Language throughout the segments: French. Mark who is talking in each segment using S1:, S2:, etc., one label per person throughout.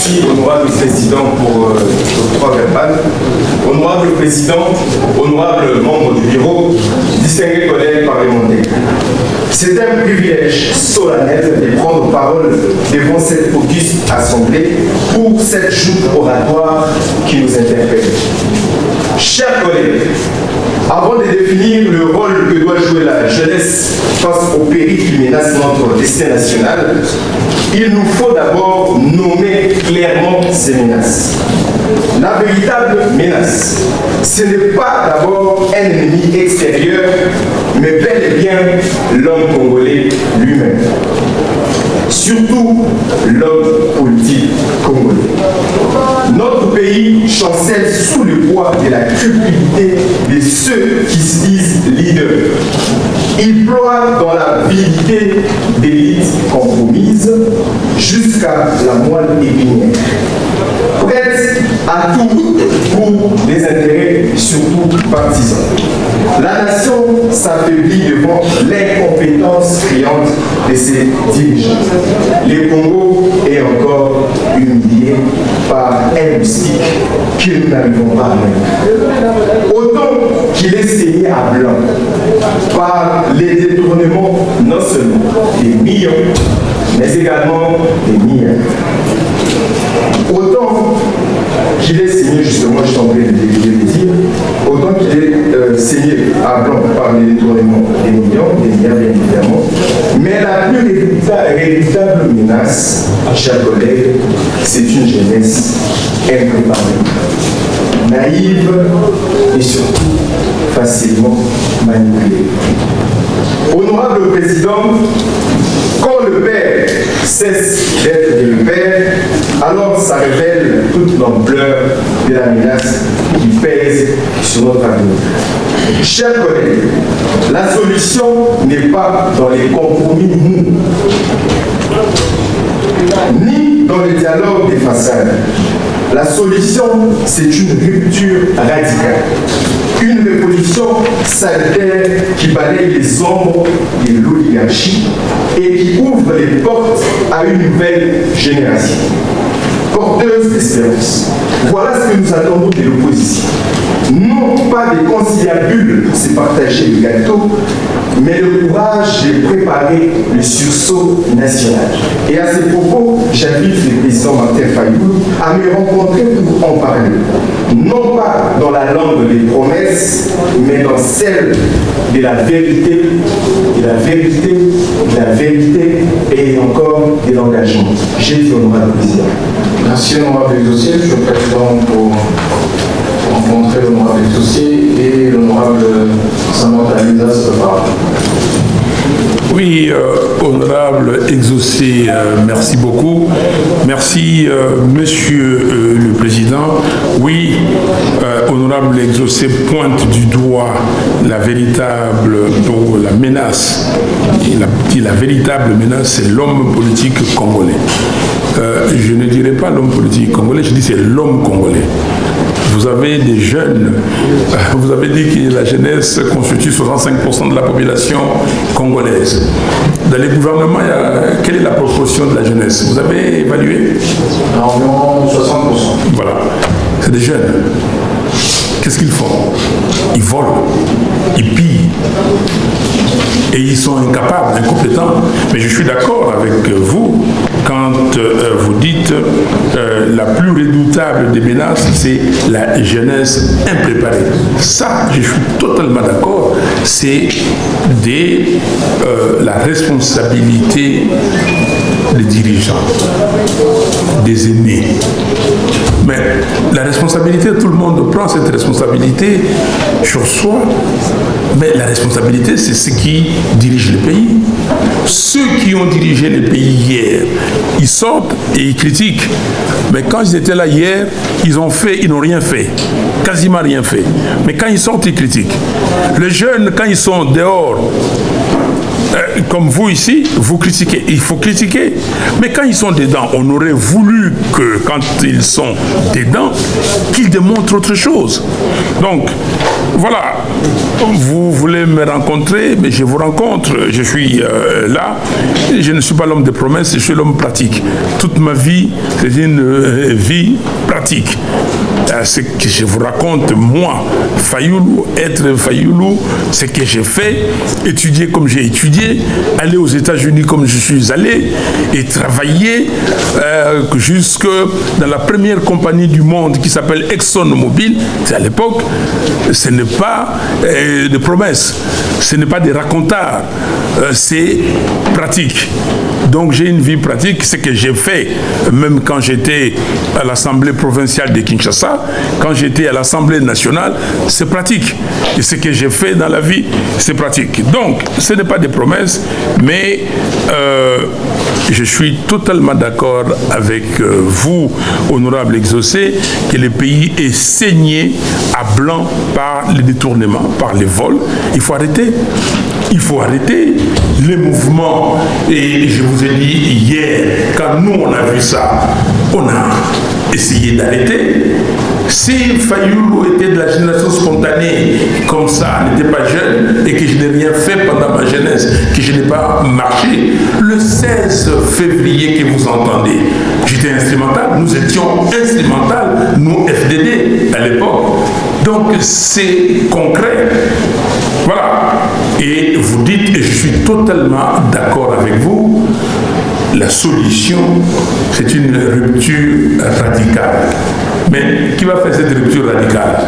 S1: Merci, honorable président, pour l'octroi verbal. Honorable président, honorable membre du bureau, distingués collègues parlementaires. C'est un privilège solennel de prendre parole devant cette auguste assemblée pour cette joute oratoire qui nous interpelle. Chers collègues, avant de définir le rôle que doit jouer la jeunesse face aux périls qui menacent notre destin national, il nous faut d'abord nommer clairement ces menaces. La véritable menace, ce n'est pas d'abord un ennemi extérieur, mais bel et bien l'homme congolais lui-même. Surtout l'homme politique congolais. Notre pays chancelle sous le poids de la cupidité de ceux qui se disent leaders. Il ploie dans la vilité d'élites compromises jusqu'à la moelle épinière. Prête à tout pour des intérêts surtout partisans. La nation s'affaiblit devant l'incompétence criante de ses dirigeants. Le Congo est encore humilié par un moustique que nous n'arrivons pas à vaincre. Autant qu'il est saigné à blanc par les détournements non seulement des millions, mais également des milliards. Autant qu'il est saigné, justement, je suis en train de le dire, autant qu'il est saigné à blanc par les détournements des millions, des milliards bien évidemment, mais la plus véritable menace, chers collègues, c'est une jeunesse impréparée, naïve et surtout facilement manipulée. Honorable président, quand le père cesse d'être le père, alors ça révèle toute l'ampleur de la menace qui pèse sur notre avenir. Chers collègues, la solution n'est pas dans les compromis mous, ni dans le dialogue des façades. La solution, c'est une rupture radicale. Une révolution salutaire qui balaye les ombres de l'oligarchie et qui ouvre les portes à une nouvelle génération. Porteuse d'espérance. Voilà ce que nous attendons de l'opposition. Non pas des conciliabules pour se partager le gâteau, mais le courage de préparer le sursaut national. Et à ce propos, j'invite le président Martin Fayulu à me rencontrer pour en parler. Non pas dans la langue des promesses, mais dans celle de la vérité, de la vérité, de la vérité et encore de l'engagement. J'ai dit honorable président.
S2: Merci honorable dossier. Je suis président pour rencontrer l'honorable dossier et l'honorable Samantha Lisa se prépare.
S3: Oui, honorable exaucé, merci beaucoup. Merci, monsieur le président. Oui, honorable exaucé pointe du doigt la véritable la menace. La véritable menace, c'est l'homme politique congolais. Je ne dirais pas l'homme politique congolais, je dis c'est l'homme congolais. Vous avez des jeunes, vous avez dit que la jeunesse constitue 65% de la population congolaise. Dans les gouvernements, quelle est la proportion de la jeunesse? Vous avez évalué?
S2: Environ 60%.
S3: Voilà, c'est des jeunes. Qu'est-ce qu'ils font? Ils volent, ils pillent. Et ils sont incapables, incompétents. Mais je suis d'accord avec vous quand vous dites la plus redoutable des menaces, c'est la jeunesse impréparée. Ça, je suis totalement d'accord. C'est la responsabilité des dirigeants, des aînés. Mais la responsabilité, tout le monde prend cette responsabilité sur soi. Mais la responsabilité, c'est ceux qui dirigent le pays. Ceux qui ont dirigé le pays hier, ils sortent et ils critiquent. Mais quand ils étaient là hier, ils n'ont rien fait. Quasiment rien fait. Mais quand ils sortent, ils critiquent. Les jeunes, quand ils sont dehors, comme vous ici, vous critiquez. Il faut critiquer. Mais quand ils sont dedans, on aurait voulu que, quand ils sont dedans, qu'ils démontrent autre chose. Donc, voilà. Vous voulez me rencontrer, mais je vous rencontre. Je suis là. Je ne suis pas l'homme de promesses, je suis l'homme pratique. Toute ma vie, c'est une vie pratique. Ce que je vous raconte, moi, Fayoulou, être Fayoulou, ce que j'ai fait, étudier comme j'ai étudié, aller aux États-Unis comme je suis allé, et travailler jusque dans la première compagnie du monde qui s'appelle ExxonMobil. C'est à l'époque, ce n'est pas des promesses, ce n'est pas des racontars, c'est pratique. Donc j'ai une vie pratique, ce que j'ai fait, même quand j'étais à l'Assemblée provinciale de Kinshasa, quand j'étais à l'Assemblée nationale, c'est pratique. Et ce que j'ai fait dans la vie, c'est pratique. Donc, ce n'est pas des promesses, mais je suis totalement d'accord avec vous, honorable Exaucé, que le pays est saigné à blanc par les détournements, par les vols. Il faut arrêter. Il faut arrêter les mouvements. Et je vous ai dit hier, quand nous on a vu ça, on a essayé d'arrêter. Si Fayoulou était de la génération spontanée, comme ça, n'était pas jeune, et que je n'ai rien fait pendant ma jeunesse, que je n'ai pas marché, le 16 février que vous entendez, j'étais instrumental, nous étions instrumental, nous FDD à l'époque. Donc c'est concret. Voilà. Et vous dites, et je suis totalement d'accord avec vous, la solution, c'est une rupture radicale. Mais qui va faire cette rupture radicale?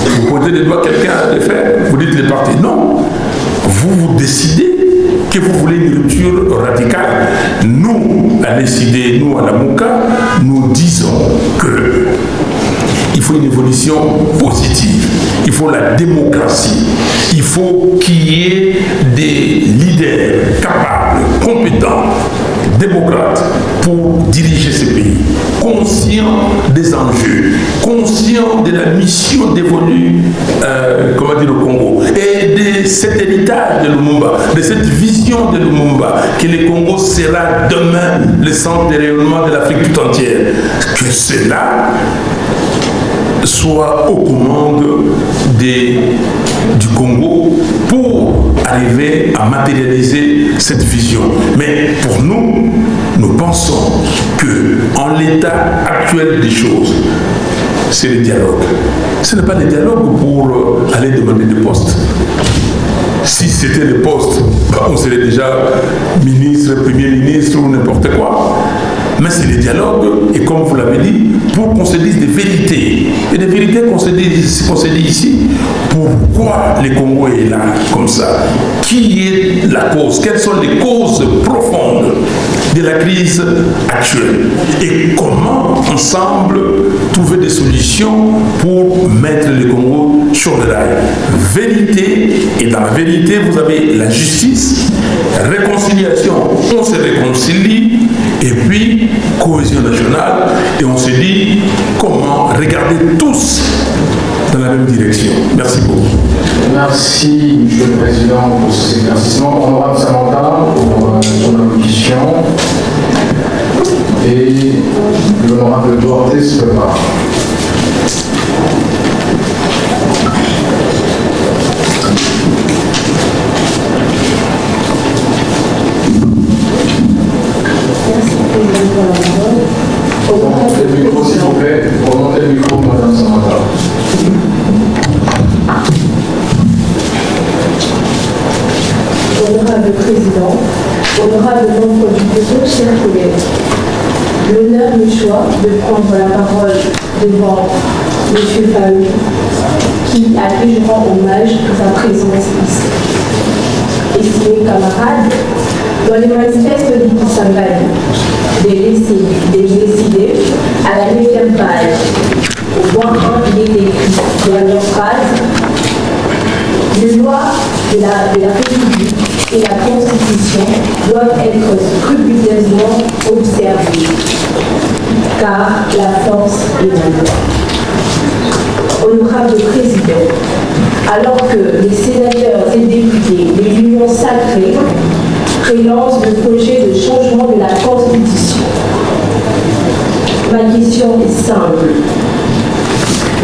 S3: Vous posez les doigts quelqu'un à le faire, vous dites les partis. Non. Vous décidez que vous voulez une rupture radicale. Nous, à décider, nous, à la Mouka, nous disons que il faut une évolution positive. Il faut la démocratie. Il faut qu'il y ait des leaders capables, compétents, démocrates pour diriger ce pays, conscients des enjeux, conscients de la mission dévolue au Congo et de cet héritage de Lumumba, de cette vision de Lumumba, que le Congo sera demain le centre de rayonnement de l'Afrique tout entière. Que cela soit aux commandes du Congo pour arriver à matérialiser cette vision. Mais pour nous, nous pensons qu'en l'état actuel des choses, c'est le dialogue. Ce n'est pas le dialogue pour aller demander des postes. Si c'était le poste, on serait déjà ministre, premier ministre ou n'importe quoi. Mais c'est le dialogue, et comme vous l'avez dit, pour qu'on se dise des vérités. Et des vérités qu'on se dit ici. Pourquoi le Congo est là comme ça? Qui est la cause? Quelles sont les causes profondes de la crise actuelle? Et comment, ensemble, trouver des solutions pour mettre le Congo sur le rail? Vérité, et dans la vérité, vous avez la justice, réconciliation, on se réconcilie, et puis cohésion nationale, et on se dit comment regarder tous dans la même direction. Merci beaucoup.
S2: Merci, Monsieur le Président, pour ces éclaircissements. Honorable Samantha, pour son allocution. Et l'honorable Duarte se prépare. Remontez le micro, s'il vous plaît. Remontez le micro, Madame Samantha.
S4: Honorable Président, honorable membre du bureau, chers collègues, l'honneur me choix de prendre la parole devant M. Fayoulou, qui a pu je rends hommage pour sa présence ici. Estimés camarades, dans les manifestes du Sangani, des décidés à la 9e page, au point 1, il est écrit de la même phrase: les lois de la République et la Constitution doivent être scrupuleusement observées, car la force est la loi. Honorable Président, alors que les sénateurs et députés de l'Union sacrée et lance le projet de changement de la Constitution. Ma question est simple.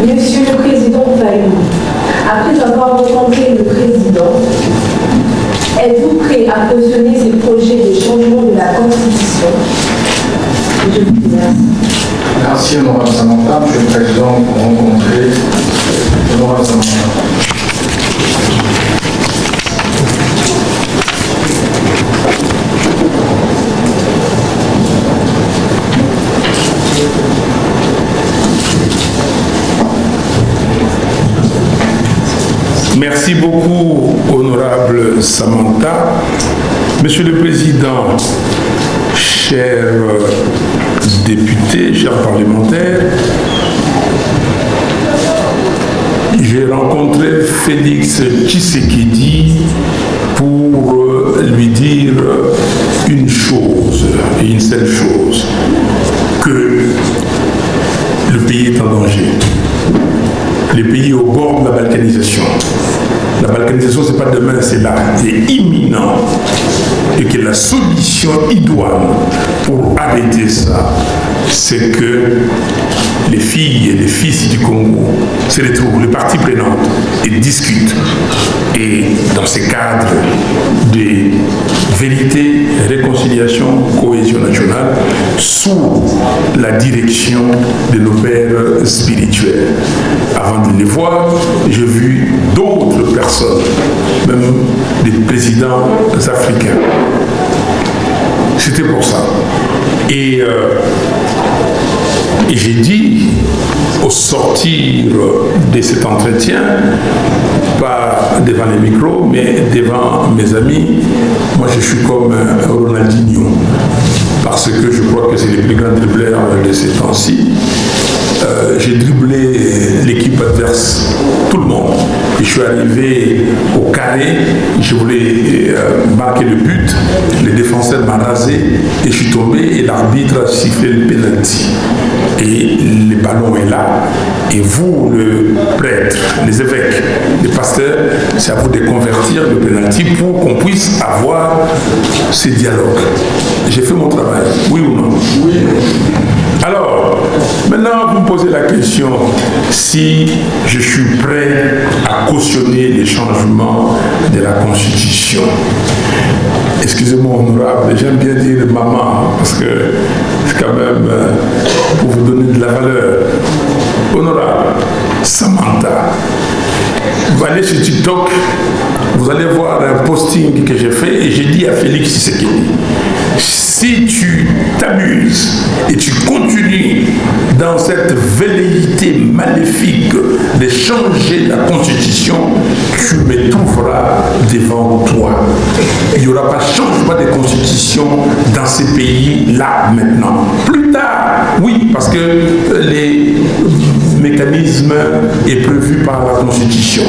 S4: Monsieur le Président Fayoum, après avoir rencontré le Président, êtes-vous prêt à cautionner ces projets de changement de la Constitution? Je vous remercie.
S2: Merci, honorable Samantha. Monsieur le Président, pour rencontrer honorable Samantha.
S3: Merci beaucoup, honorable Samantha. Monsieur le Président, chers députés, chers parlementaires, j'ai rencontré Félix Tshisekedi pour lui dire une chose, et une seule chose, que le pays est en danger. Le pays est au bord de la balkanisation. La balkanisation, ce n'est pas demain, c'est là, c'est imminent. Et que la solution idoine pour arrêter ça, c'est que les filles et les fils du Congo se retrouvent, les parties prenantes, et discutent. Et dans ces cadres de vérité, réconciliation, cohésion nationale, sous la direction de nos pères spirituels. Avant de les voir, j'ai vu d'autres personnes, même des présidents africains. C'était pour ça. Et j'ai dit, au sortir de cet entretien, pas devant les micros, mais devant mes amis, moi je suis comme Ronaldinho, parce que je crois que c'est le plus grand dribbleur de ces temps-ci. J'ai dribblé l'équipe adverse, tout le monde. Et je suis arrivé au carré, je voulais marquer le but, le défenseur m'a rasé et je suis tombé et l'arbitre a sifflé le penalty. Et le ballon est là. Et vous, le prêtre, les évêques, les pasteurs, c'est à vous de convertir le penalty pour qu'on puisse avoir ces dialogues. J'ai fait mon travail, oui ou non? Oui. Alors, maintenant, vous me posez la question si je suis prêt à cautionner les changements de la Constitution. Excusez-moi, honorable, j'aime bien dire maman, parce que c'est quand même pour vous donner de la valeur. Honorable, Samantha, vous allez sur TikTok, vous allez voir un posting que j'ai fait et j'ai dit à Félix Tshisekedi, si tu t'amuses et tu continues dans cette velléité maléfique de changer la Constitution, tu me trouveras devant toi. Il n'y aura pas de changement de Constitution dans ces pays-là maintenant. Plus tard, oui, parce que les mécanismes est prévu par la Constitution,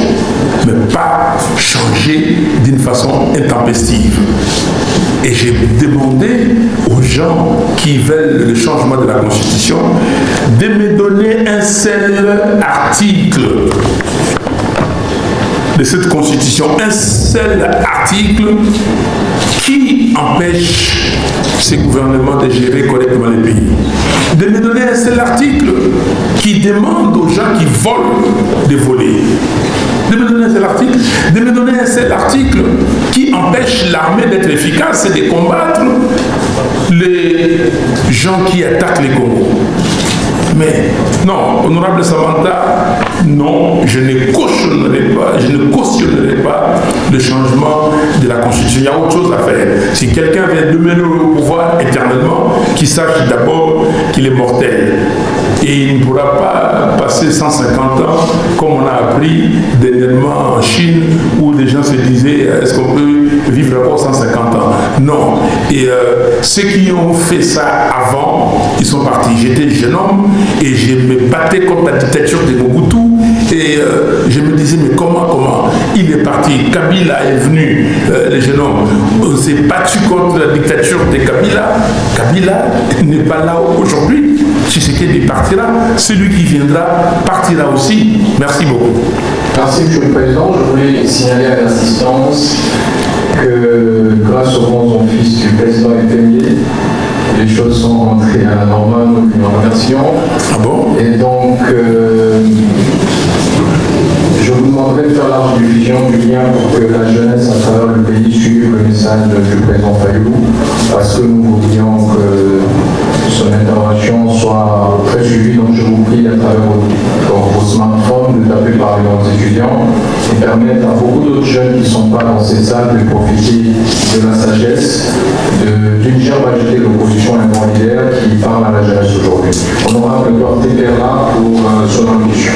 S3: mais pas changer d'une façon intempestive. Et j'ai demandé aux gens qui veulent le changement de la Constitution de me donner un seul article de cette Constitution, un seul article qui empêche ces gouvernements de gérer correctement les pays. De me donner un seul article qui demande aux gens qui volent de voler. De me donner un seul article, de me donner un seul article qui empêche l'armée d'être efficace et de combattre les gens qui attaquent les Congo. Mais non, honorable Samantha, non, je ne cautionnerai pas le changement de la Constitution. Il y a autre chose à faire. Si quelqu'un vient demeurer au pouvoir éternellement, qu'il sache d'abord qu'il est mortel. Et il ne pourra pas passer 150 ans, comme on a appris dernièrement en Chine, où les gens se disaient, est-ce qu'on peut vivre encore 150 ans? Non. Et ceux qui ont fait ça avant, ils sont partis. J'étais jeune homme et je me battais contre la dictature de Mobutu. Et je me disais, mais comment il est parti? Kabila est venu, les jeunes hommes. On s'est battu contre la dictature de Kabila. Kabila n'est pas là aujourd'hui. Tshisekedi partira. Celui qui viendra partira aussi. Merci beaucoup.
S2: Merci, Monsieur le Président. Je voulais signaler à l'assistance grâce au bons offices du président FMI, les choses sont rentrées à la normale, donc nous remercions.
S3: Ah bon?
S2: Et donc, je vous demanderai de faire la diffusion du lien pour que la jeunesse à travers le pays suive le message du président Fayou, parce que nous voulions que son intervention soit très suivie. Donc je vous prie à travers vos smartphones de taper par les étudiants et permettre à beaucoup d'autres jeunes qui ne sont pas dans ces salles de profiter de la sagesse d'une gerbe agitée de l'opposition et un leader qui parle à la jeunesse aujourd'hui. Honorable Duarte Perra pour son ambition.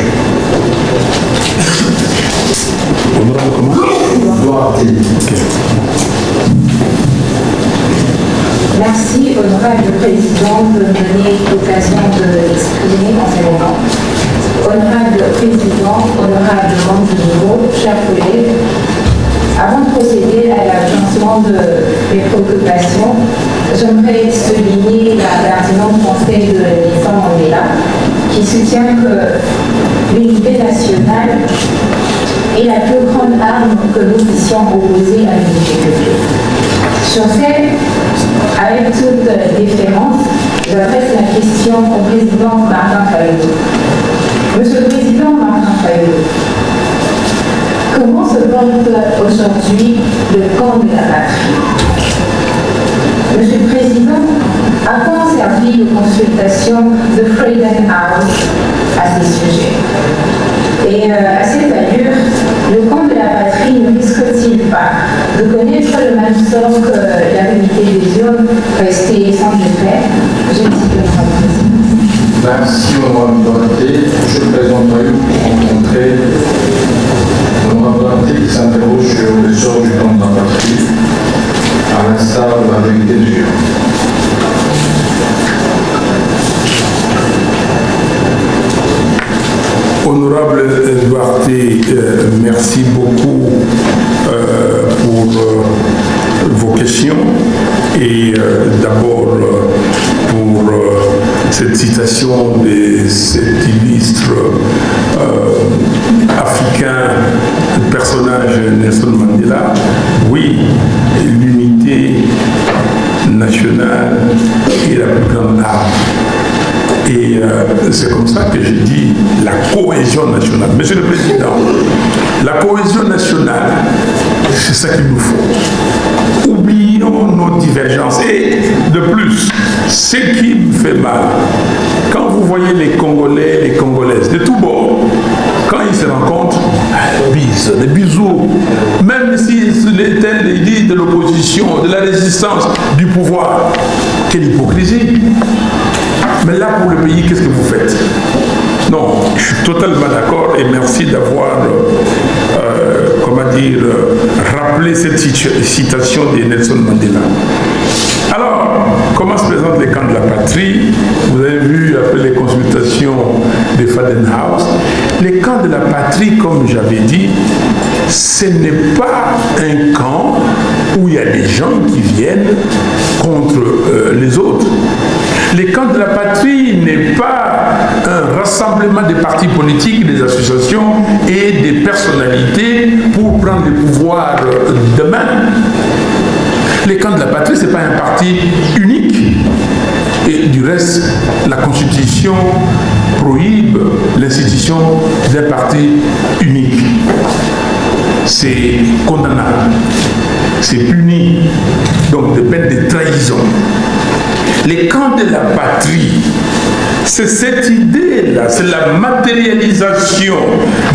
S3: Honorable comment?
S2: Duarte.
S5: Merci, honorable président, de me donner l'occasion de l'exprimer en ce moment. Honorable président, honorable membre du bureau, chers collègues, avant de procéder à l'agencement de mes préoccupations, j'aimerais souligner la pertinente pensée de Nelson Mandela, qui soutient que l'unité nationale est la plus grande arme que nous puissions opposer à une difficulté. Sur ce, avec toute déférence, j'adresse la question au président Martin Fayulu. Monsieur le président Martin Fayulu, comment se porte aujourd'hui le camp de la patrie? Monsieur le président, à quoi ont servi les consultations de Freedom House à ces sujets? Et à cette allure, le camp de la patrie ne risque-t-il pas de connaître le même sort que la communauté des urnes restée sans effet? Je cite le président.
S2: Merci, honorable Duarte. Je présenterai pour rencontrer l'honorable Duarte qui s'interroge sur le sort du camp de la patrie, à l'instar de la vérité des urnes.
S3: Honorable Duarte, merci beaucoup pour vos questions et d'abord pour cette citation de cet illustre africain, personnage Nelson Mandela. Oui, l'unité nationale est la plus grande arme. Et c'est comme ça que je dis la cohésion nationale. Monsieur le Président, la cohésion nationale, c'est ça qu'il nous faut. Oublions nos divergences. Et de plus, ce qui me fait mal, quand vous voyez les Congolais, les Congolaises, de tous bords, quand ils se rencontrent, des bisous, même si c'était l'idée de l'opposition, de la résistance, du pouvoir, quelle hypocrisie. Mais là, pour le pays, qu'est-ce que vous faites? Non, je suis totalement d'accord et merci d'avoir, rappelé cette citation de Nelson Mandela. Alors, comment se présentent les camps de la patrie? Vous avez vu, après les consultations de Freedom House, les camps de la patrie, comme j'avais dit, ce n'est pas un camp où il y a des gens qui viennent contre les autres. Les camps de la patrie n'est pas un rassemblement des partis politiques, des associations et des personnalités pour prendre le pouvoir demain. Les camps de la patrie, ce n'est pas un parti unique. Et du reste, la Constitution prohibe l'institution d'un parti unique. C'est condamnable, c'est puni, donc de peine de trahison. Les camps de la patrie, c'est cette idée-là, c'est la matérialisation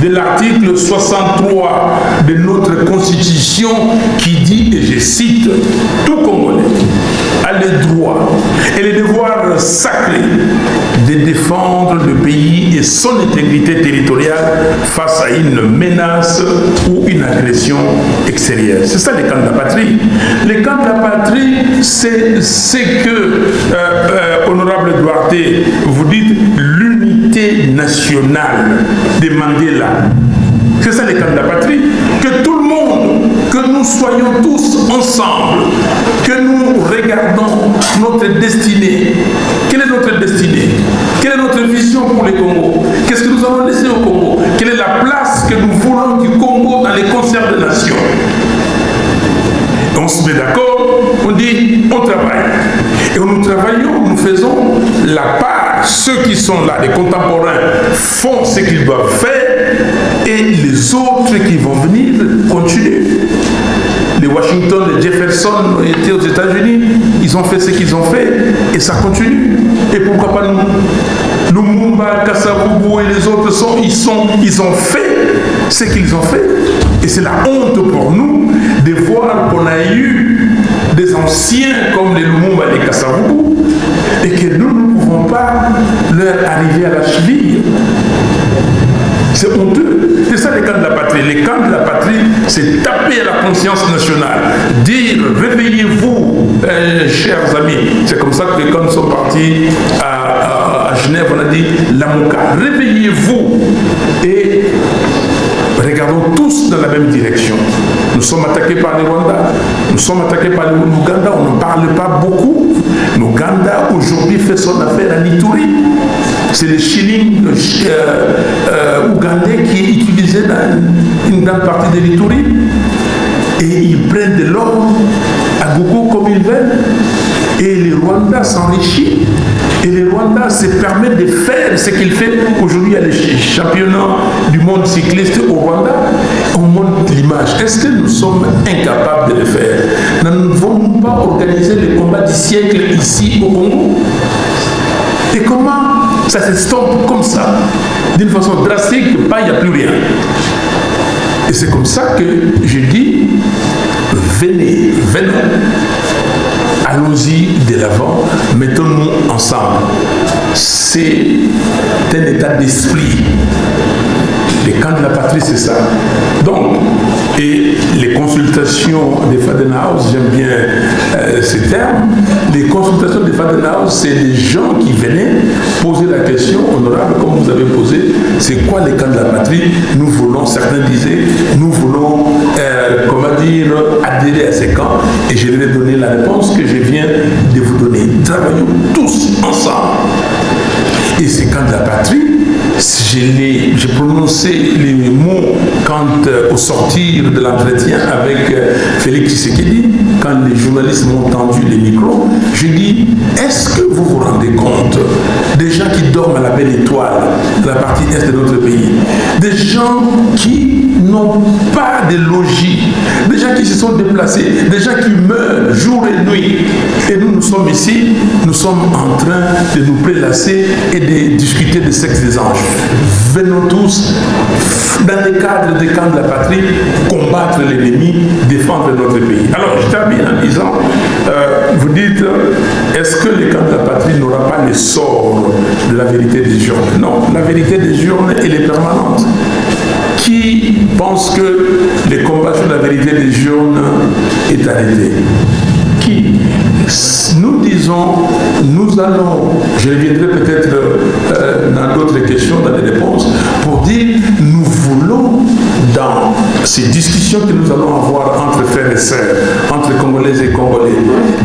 S3: de l'article 63 de notre Constitution qui dit, et je cite, tout Congolais a le droit et le devoir sacré de défendre le pays et son intégrité territoriale face à une menace ou une agression extérieure. C'est ça les camps de la patrie. Les camps de la patrie, c'est ce que, honorable Duarte, vous dites l'unité nationale de Mandela. C'est ça les camps de la patrie. Que tout le monde, que nous soyons tous ensemble, que nous regardons notre destinée. Quelle est notre destinée? Quelle est notre vision pour le Congo? Qu'est-ce que nous allons laisser au Congo? Quelle est la place que nous voulons du Congo dans les concerts de nations? on se met d'accord, on dit, on travaille. Et nous travaillons, nous faisons la part. Ceux qui sont là, les contemporains, font ce qu'ils doivent faire et les autres qui vont venir continuent. Les Washington, les Jefferson étaient aux États-Unis, ils ont fait ce qu'ils ont fait et ça continue. Et pourquoi pas nous? Lumumba, Kasavubu et les autres ils ont fait ce qu'ils ont fait. Et c'est la honte pour nous de voir qu'on a eu des anciens comme les Lumumba et les Kasavubu et que nous ne pouvons pas leur arriver à la cheville. C'est honteux. C'est ça les camps de la patrie. Les camps de la patrie, c'est taper à la conscience nationale. Dire, réveillez-vous, chers amis. C'est comme ça que quand nous sommes partis à Genève, on a dit, Lamuka, réveillez-vous. Et regardons tous dans la même direction. Nous sommes attaqués par les Rwandais, nous sommes attaqués par l'Ouganda, on ne parle pas beaucoup. L'Ouganda aujourd'hui fait son affaire à Ituri. C'est le shilling ougandais qui est utilisé dans une grande partie de l'Ituri. Et ils prennent de l'or à gogo comme ils veulent. Et les Rwandais s'enrichissent. Et les Rwandais se permettent de faire ce qu'ils font. Aujourd'hui, il y a les championnats du monde cycliste au Rwanda. On montre l'image. Est-ce que nous sommes incapables de le faire? Nous ne pouvons pas organiser le combat du siècle ici au Congo. Et comment ça s'estompe comme ça, d'une façon drastique, il n'y a plus rien. Et c'est comme ça que je dis, venons, allons-y de l'avant, mettons-nous ensemble. C'est un état d'esprit. Les camps de la patrie, c'est ça. Donc, et les consultations des Fadenhaus, j'aime bien ces termes, les consultations des Fadenhaus, c'est des gens qui venaient poser la question, honorable, comme vous avez posé, c'est quoi les camps de la patrie? Nous voulons, certains disaient, nous voulons, comment dire, adhérer à ces camps, et je vais donner la réponse que je viens de vous donner. Travaillons tous ensemble. Et ces camps de la patrie, j'ai prononcé les mots quand, au sortir de l'entretien avec Félix Tshisekedi, quand les journalistes m'ont tendu les micros, je dis, est-ce que vous vous rendez compte des gens qui dorment à la belle étoile, de la partie est de notre pays, des gens qui n'ont pas de logis, des gens qui se sont déplacés, des gens qui meurent jour et nuit. Et nous sommes ici, nous sommes en train de nous prélasser et de discuter des sexes des anges. Venons tous, dans le cadre des camps de la patrie, combattre l'ennemi, défendre notre pays. Alors, je termine en disant, vous dites, est-ce que les camps de la patrie n'aura pas le sort de la vérité des urnes? Non, la vérité des urnes, elle est permanente. Qui pense que le combat sur la vérité des urnes est arrêté? Qui? Nous disons, nous allons, je reviendrai peut-être dans d'autres questions, dans les réponses, pour dire, nous voulons, dans ces discussions que nous allons avoir entre frères et sœurs, entre Congolaises et Congolais,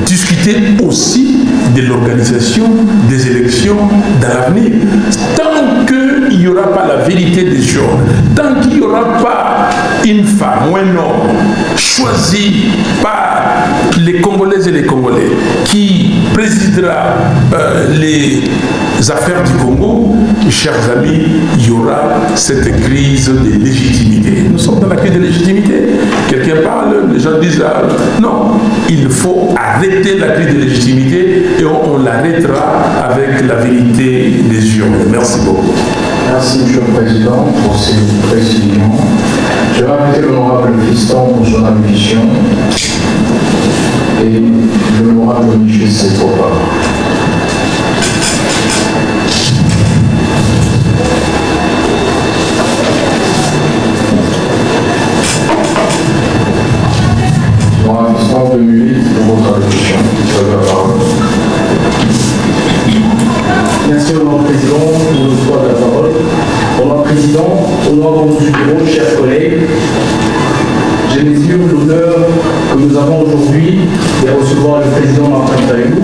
S3: discuter aussi de l'organisation des élections dans l'avenir. Tant qu'il n'y aura pas la vérité des urnes, tant qu'il n'y aura pas une femme ou un homme choisi par les Congolaises et les Congolais qui présidera les affaires du Congo, chers amis, il y aura cette crise de légitimité. Nous sommes dans la crise de légitimité. Quelqu'un parle, les gens disent non, il faut arrêter la crise de légitimité et on l'arrêtera avec la vérité des urnes. Merci beaucoup.
S2: Merci, M. le Président, pour ces précisions. Je vais inviter l'honorable Fiston pour son ambition et l'honorable Michel Sekoba. L'honorable Fiston, 2 minutes pour votre ambition. Vous avez la parole.
S6: Merci, Honorable Président, pour le droit de la parole. Honorable Président, honorable du bureau, chers collègues, j'ai mesure l'honneur que nous avons aujourd'hui de recevoir le président Martin Fayou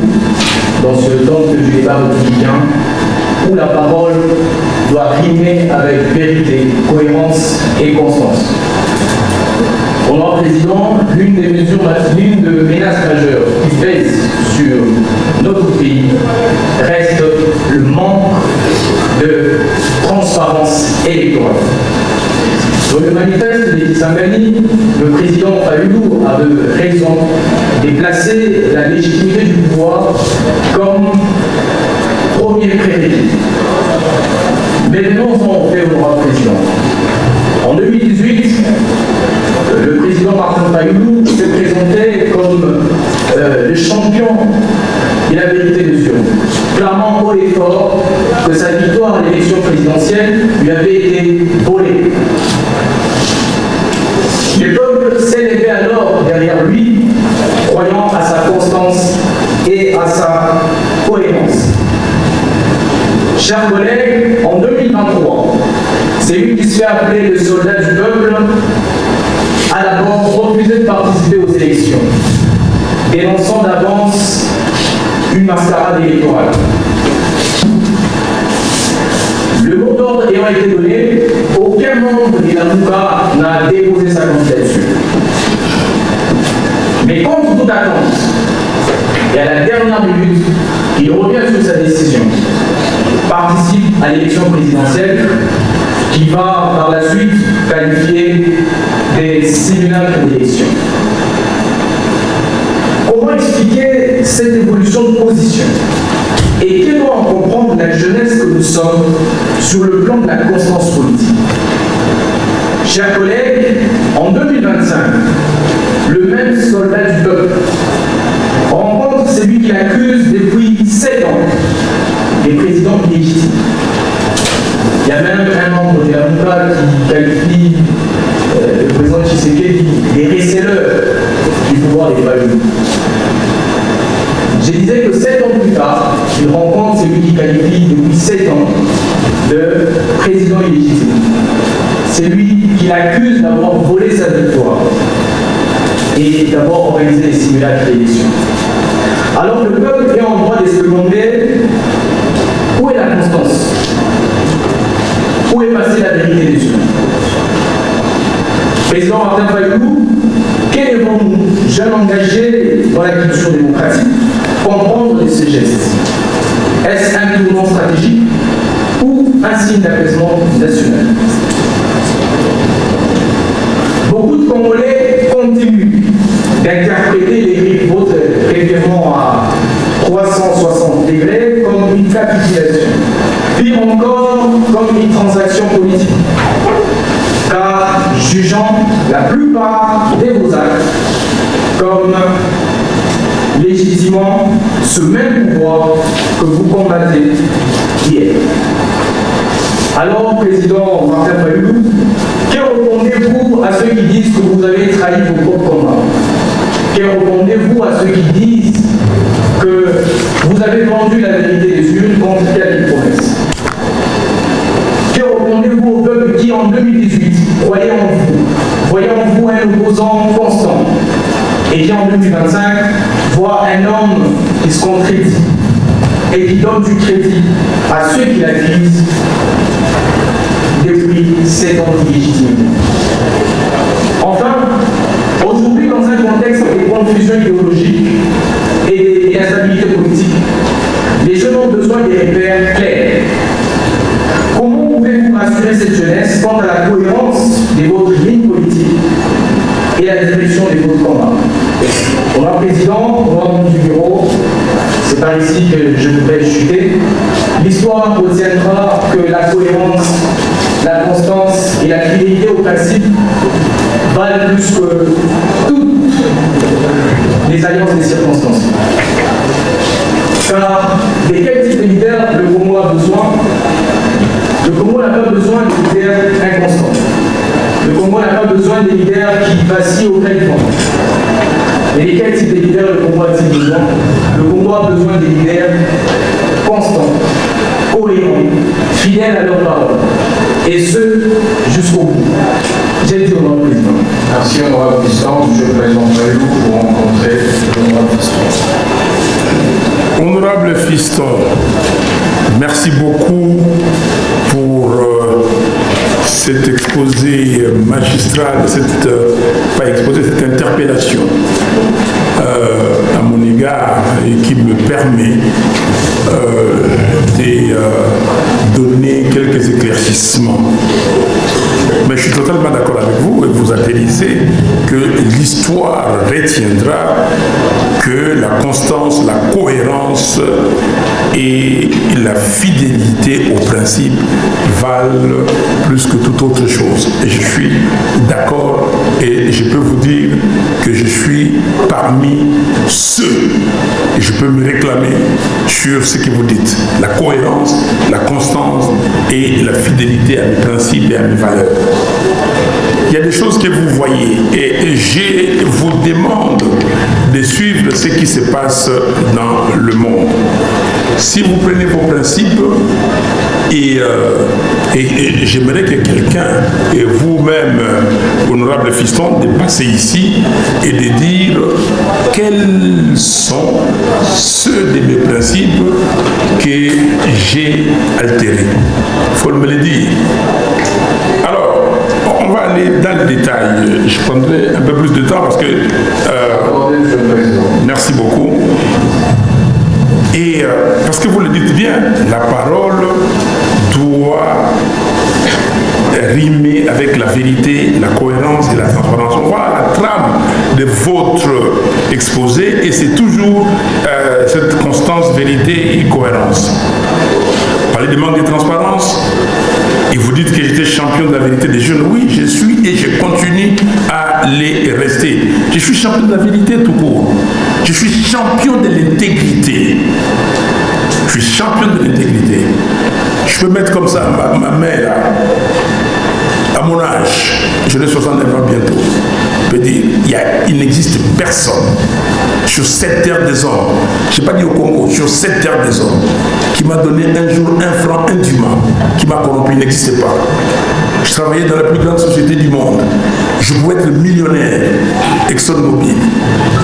S6: dans ce temps du débat républicain où la parole doit rimer avec vérité, cohérence et constance. Honorable Président, l'une de placer la légitimité du pouvoir comme premier prérequis. Mais venons-en au fait, honorable président. En 2018, le président Martin Fayulu se présentait comme le champion de la vérité de Dieu, clamant haut et fort que sa victoire à l'élection présidentielle lui avait été volée. Le peuple s'est levé alors derrière lui, croyant à sa constance et à sa cohérence. Chers collègues, en 2023, c'est lui qui se fait appeler le soldat du peuple, a d'abord refusé de participer aux élections, dénonçant d'avance une mascarade électorale. Le mot d'ordre ayant été donné, aucun membre de la MOUCA n'a déposé sa candidature. Mais contre toute attente, et à la dernière minute, il revient sur sa décision, participe à l'élection présidentielle qui va par la suite qualifier des simulacres d'élection. Comment expliquer cette évolution de position? Et que doit en comprendre la jeunesse que nous sommes sur le plan de la constance politique? Chers collègues, en 2025, le même soldat du peuple rencontre celui qui l'accuse depuis 7 ans des présidents illégitimes. Il y a même un membre de la MOUCA qui qualifie le président Tshisekedi des receleurs du pouvoir des Fayulu. Je disais que 7 ans plus tard, il rencontre celui qui qualifie depuis 7 ans de président illégitime. C'est lui qui l'accuse d'avoir volé sa victoire et d'avoir organisé les simulacres d'élection. Alors le peuple est en droit de se demander où est la constance? Où est passée la vérité des yeux? Président Martin Fayulu, quels devons-nous, jeunes engagés dans la culture démocratique, comprendre de ces gestes? Est-ce un tournant stratégique ou un signe d'apaisement national? Beaucoup de Congolais continuent d'interpréter les votes référents à 360 degrés comme une capitulation, pire encore comme une transaction politique, car jugeant la plupart de vos actes comme légitimement ce même pouvoir que vous combattez hier. Alors, Président Martin Fayulu, que répondez-vous à ceux qui disent que vous avez trahi vos propres combats? Que répondez-vous à ceux qui disent que vous avez vendu la vérité des urnes contre quelques promesses? Que répondez-vous au peuple qui, en 2018, croyait en vous, voyait en vous un opposant constant, et qui, en 2025, voit un homme qui se contredit et qui donne du crédit à ceux qui l'accusent depuis 7 ans d'illégitimité? Enfin, aujourd'hui, dans un contexte de confusion idéologique et d'instabilité politique, les jeunes ont besoin des repères clairs. Comment pouvez-vous rassurer cette jeunesse quant à la cohérence de votre ligne politique et la direction de votre combat? Honorable Président, honorable du bureau, c'est par ici que je voudrais chuter. L'histoire retiendra que la cohérence, la constance et la fidélité au principe valent plus que toutes les alliances des circonstances. Car de quel type de leader le Congo a besoin? Le Congo n'a pas besoin de leaders inconstants. Le Congo n'a pas besoin de leaders qui vacillent au gré du vent. Et de quel type de leader le Congo a-t-il besoin? Le Congo a besoin des leaders constants, cohérents, fidèles à leur parole. Et ce, jusqu'au bout. J'ai dit au nom du président.
S2: Merci, honorable président. Monsieur le président Fayulu, vous rencontrez l'honorable fiston.
S3: Honorable fiston, merci beaucoup pour cet exposé magistral, cette interpellation à mon égard et qui me permet donner quelques éclaircissements. Mais je suis totalement d'accord avec vous et vous attendez que l'histoire retiendra que la constance, la cohérence et la fidélité aux principes valent plus que toute autre chose. Et je suis d'accord et je peux vous dire que je suis parmi ceux, et je peux me réclamer sur ce que vous dites, la cohérence, la constance et la fidélité à mes principes et à mes valeurs. Il y a des choses que vous voyez et je vous demande de suivre ce qui se passe dans le monde. Si vous prenez vos principes et j'aimerais que quelqu'un, et vous-même, honorable fiston, de passer ici et de dire quels sont ceux de mes principes que j'ai altérés. Il faut me le dire. Alors, on va aller dans le détail. Je prendrai un peu plus de temps parce que... merci beaucoup. Et parce que vous le dites bien, la parole doit rimer avec la vérité, la cohérence et la transparence. On voit la trame de votre exposé et c'est toujours cette constance, vérité et cohérence. Parlez de manque de transparence et vous dites que j'étais champion de la vérité des jeunes. Oui, je suis et je continue à les rester. Je suis champion de la vérité tout court. Je suis champion de l'intégrité. Je suis champion de l'intégrité. Je peux mettre comme ça ma mère à mon âge, je l'ai 69 ans bientôt, peut dire, il n'existe personne sur cette terre des hommes, je n'ai pas dit au Congo, sur cette terre des hommes, qui m'a donné un jour un franc indûment, qui m'a corrompu, il n'existait pas. Je travaillais dans la plus grande société du monde. Je pouvais être millionnaire, ExxonMobil.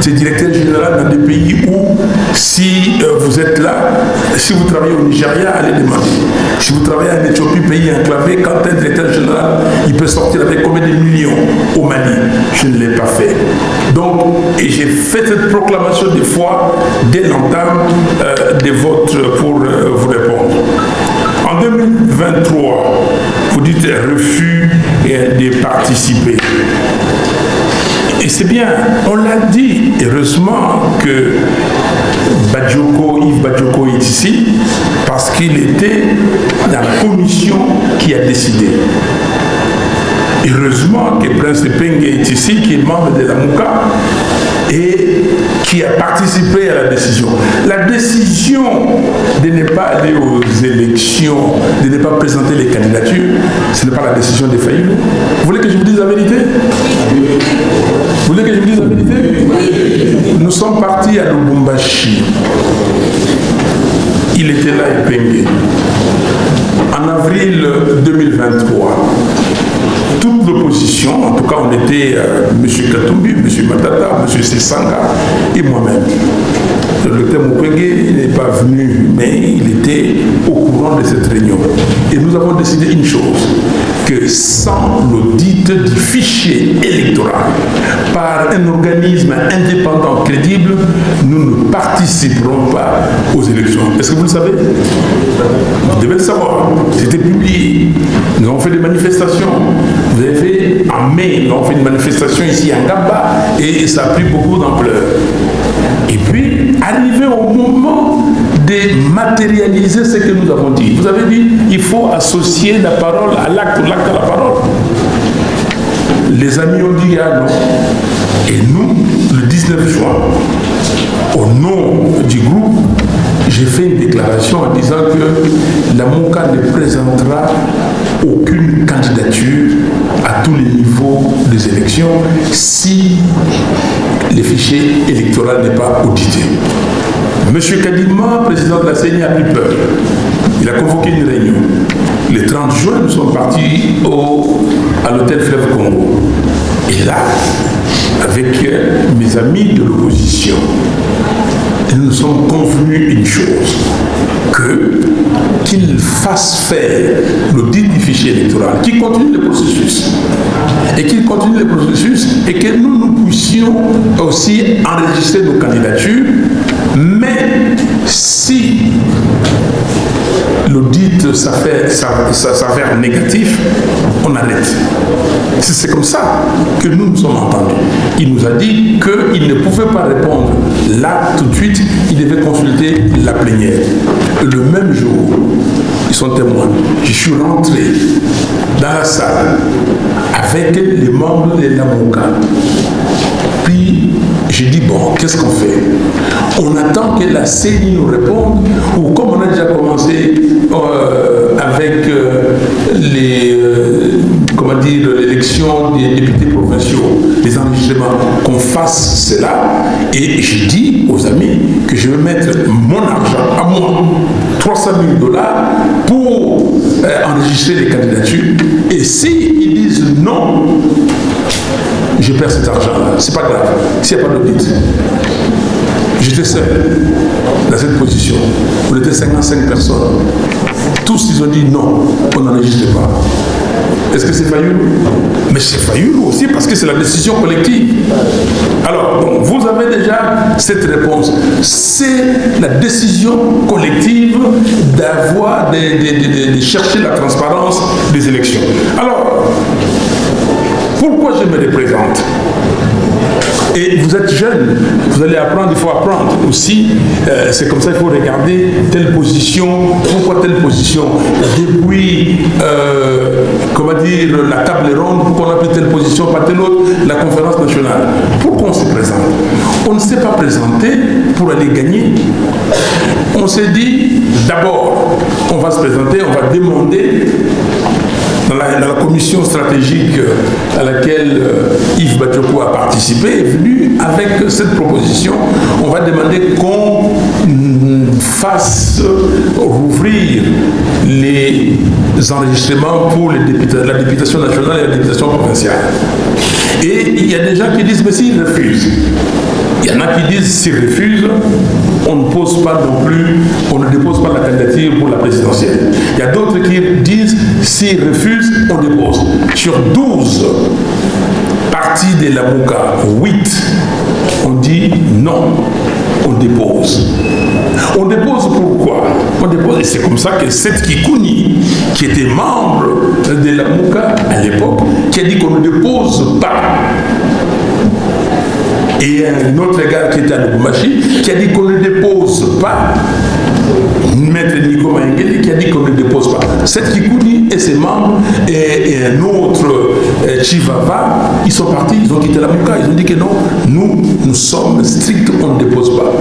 S3: C'est directeur général dans des pays où, si vous êtes là, si vous travaillez au Nigeria, allez demander. Si vous travaillez en Éthiopie, pays enclavé, quand un directeur général, il peut sortir avec combien de millions au Mali? Je ne l'ai pas fait. Donc, et j'ai fait cette proclamation des fois dès l'entame des votes pour vous répondre. En 2023, vous dites refus de participer. Et c'est bien, on l'a dit, heureusement que Yves Badjoko est ici, parce qu'il était dans la commission qui a décidé. Heureusement que Prince Penge est ici, qui est membre de la MOUCA, et qui a participé à la décision. La décision de ne pas aller aux élections, de ne pas présenter les candidatures, ce n'est pas la décision de Fayulu. Vous voulez que je vous dise la vérité? Vous voulez que je vous dise la vérité? Nous sommes partis à Lubumbashi. Il était là, Penge. En avril 2023, toute l'opposition, en tout cas on était M. Katumbi, M. Matata, M. Sessanga et moi-même. Le docteur Mukwege n'est pas venu, mais il était au courant de cette réunion. Et nous avons décidé une chose, que sans l'audit du fichier électoral par un organisme indépendant crédible, nous ne participerons pas aux élections. Est-ce que vous le savez? Vous devez le savoir. C'était publié. Nous avons fait des manifestations. Vous avez fait en mai, nous avons fait une manifestation ici à Ngamba et ça a pris beaucoup d'ampleur. Et puis, arrivé au moment de matérialiser ce que nous avons dit, vous avez dit il faut associer la parole à l'acte, ou l'acte à la parole. Les amis ont dit ah non. Et nous, le 19 juin, au nom du groupe, j'ai fait une déclaration en disant que la MOUCA ne présentera aucune candidature à tous les niveaux des élections si le fichier électoral n'est pas audité. Monsieur Kadima, président de la CENI, a pris peur. Il a convoqué une réunion. Le 30 juin, nous sommes partis à l'hôtel Fleuve Congo. Et là, avec mes amis de l'opposition, nous nous sommes convenus une chose, qu'il fasse faire l'audit du fichier électoral, qu'il continue le processus, et qu'il continue le processus, et que nous puissions aussi enregistrer nos candidatures, mais si l'audit s'avère négatif, on arrête. C'est comme ça que nous nous sommes entendus. Il nous a dit qu'il ne pouvait pas répondre là tout de suite, il devait consulter la plénière. Le même jour, ils sont témoins, je suis rentré dans la salle avec les membres de la MOCA. Puis, j'ai dit, bon, qu'est-ce qu'on fait? On attend que la CENI nous réponde, ou comme on a déjà commencé avec l'élection des députés provinciaux, les enregistrements, qu'on fasse cela. Et je dis aux amis que je vais mettre mon argent à moi, $300 000, pour enregistrer les candidatures. Et s'ils disent non, je perds cet argent-là. C'est pas grave, s'il n'y a pas d'audit. J'étais seul dans cette position. On était 55 personnes. Tous, ils ont dit non, on n'enregistre pas. Est-ce que c'est Fayoulou? Mais c'est Fayoulou aussi parce que c'est la décision collective. Alors, donc, vous avez déjà cette réponse. C'est la décision collective d'avoir, de chercher la transparence des élections. Alors, pourquoi je me représente? Et vous êtes jeune, vous allez apprendre, il faut apprendre aussi. C'est comme ça qu'il faut regarder telle position, pourquoi telle position. Depuis, comment dire, la table ronde, pourquoi on a pris telle position, pas telle autre, la conférence nationale. Pourquoi on se présente? On ne s'est pas présenté pour aller gagner. On s'est dit, d'abord, on va se présenter, on va demander dans la commission stratégique à laquelle Yves Badioko a participé, est venu avec cette proposition. On va demander qu'on fasse rouvrir les enregistrements pour la députation nationale et la députation provinciale. Et il y a des gens qui disent, mais s'ils refusent, il y en a qui disent, s'ils refusent, on ne pose pas non plus, on ne dépose pas la candidature pour la présidentielle. Il y a d'autres qui disent, s'ils refusent, on dépose. Sur 12 parties de la MOCA, 8, on dit non, on dépose. On dépose pourquoi? On dépose, et c'est comme ça que Seth Kikouni, qui était membre de la MOCA à l'époque, qui a dit qu'on ne dépose pas. Et un autre gars qui était à Lubumbashi, qui a dit qu'on ne dépose pas. Maître Nico Maengele qui a dit qu'on ne dépose pas. Seth Kikouni et ses membres et un autre Chivava, ils sont partis, ils ont quitté la MOCA, ils ont dit que non, nous sommes stricts, on ne dépose pas.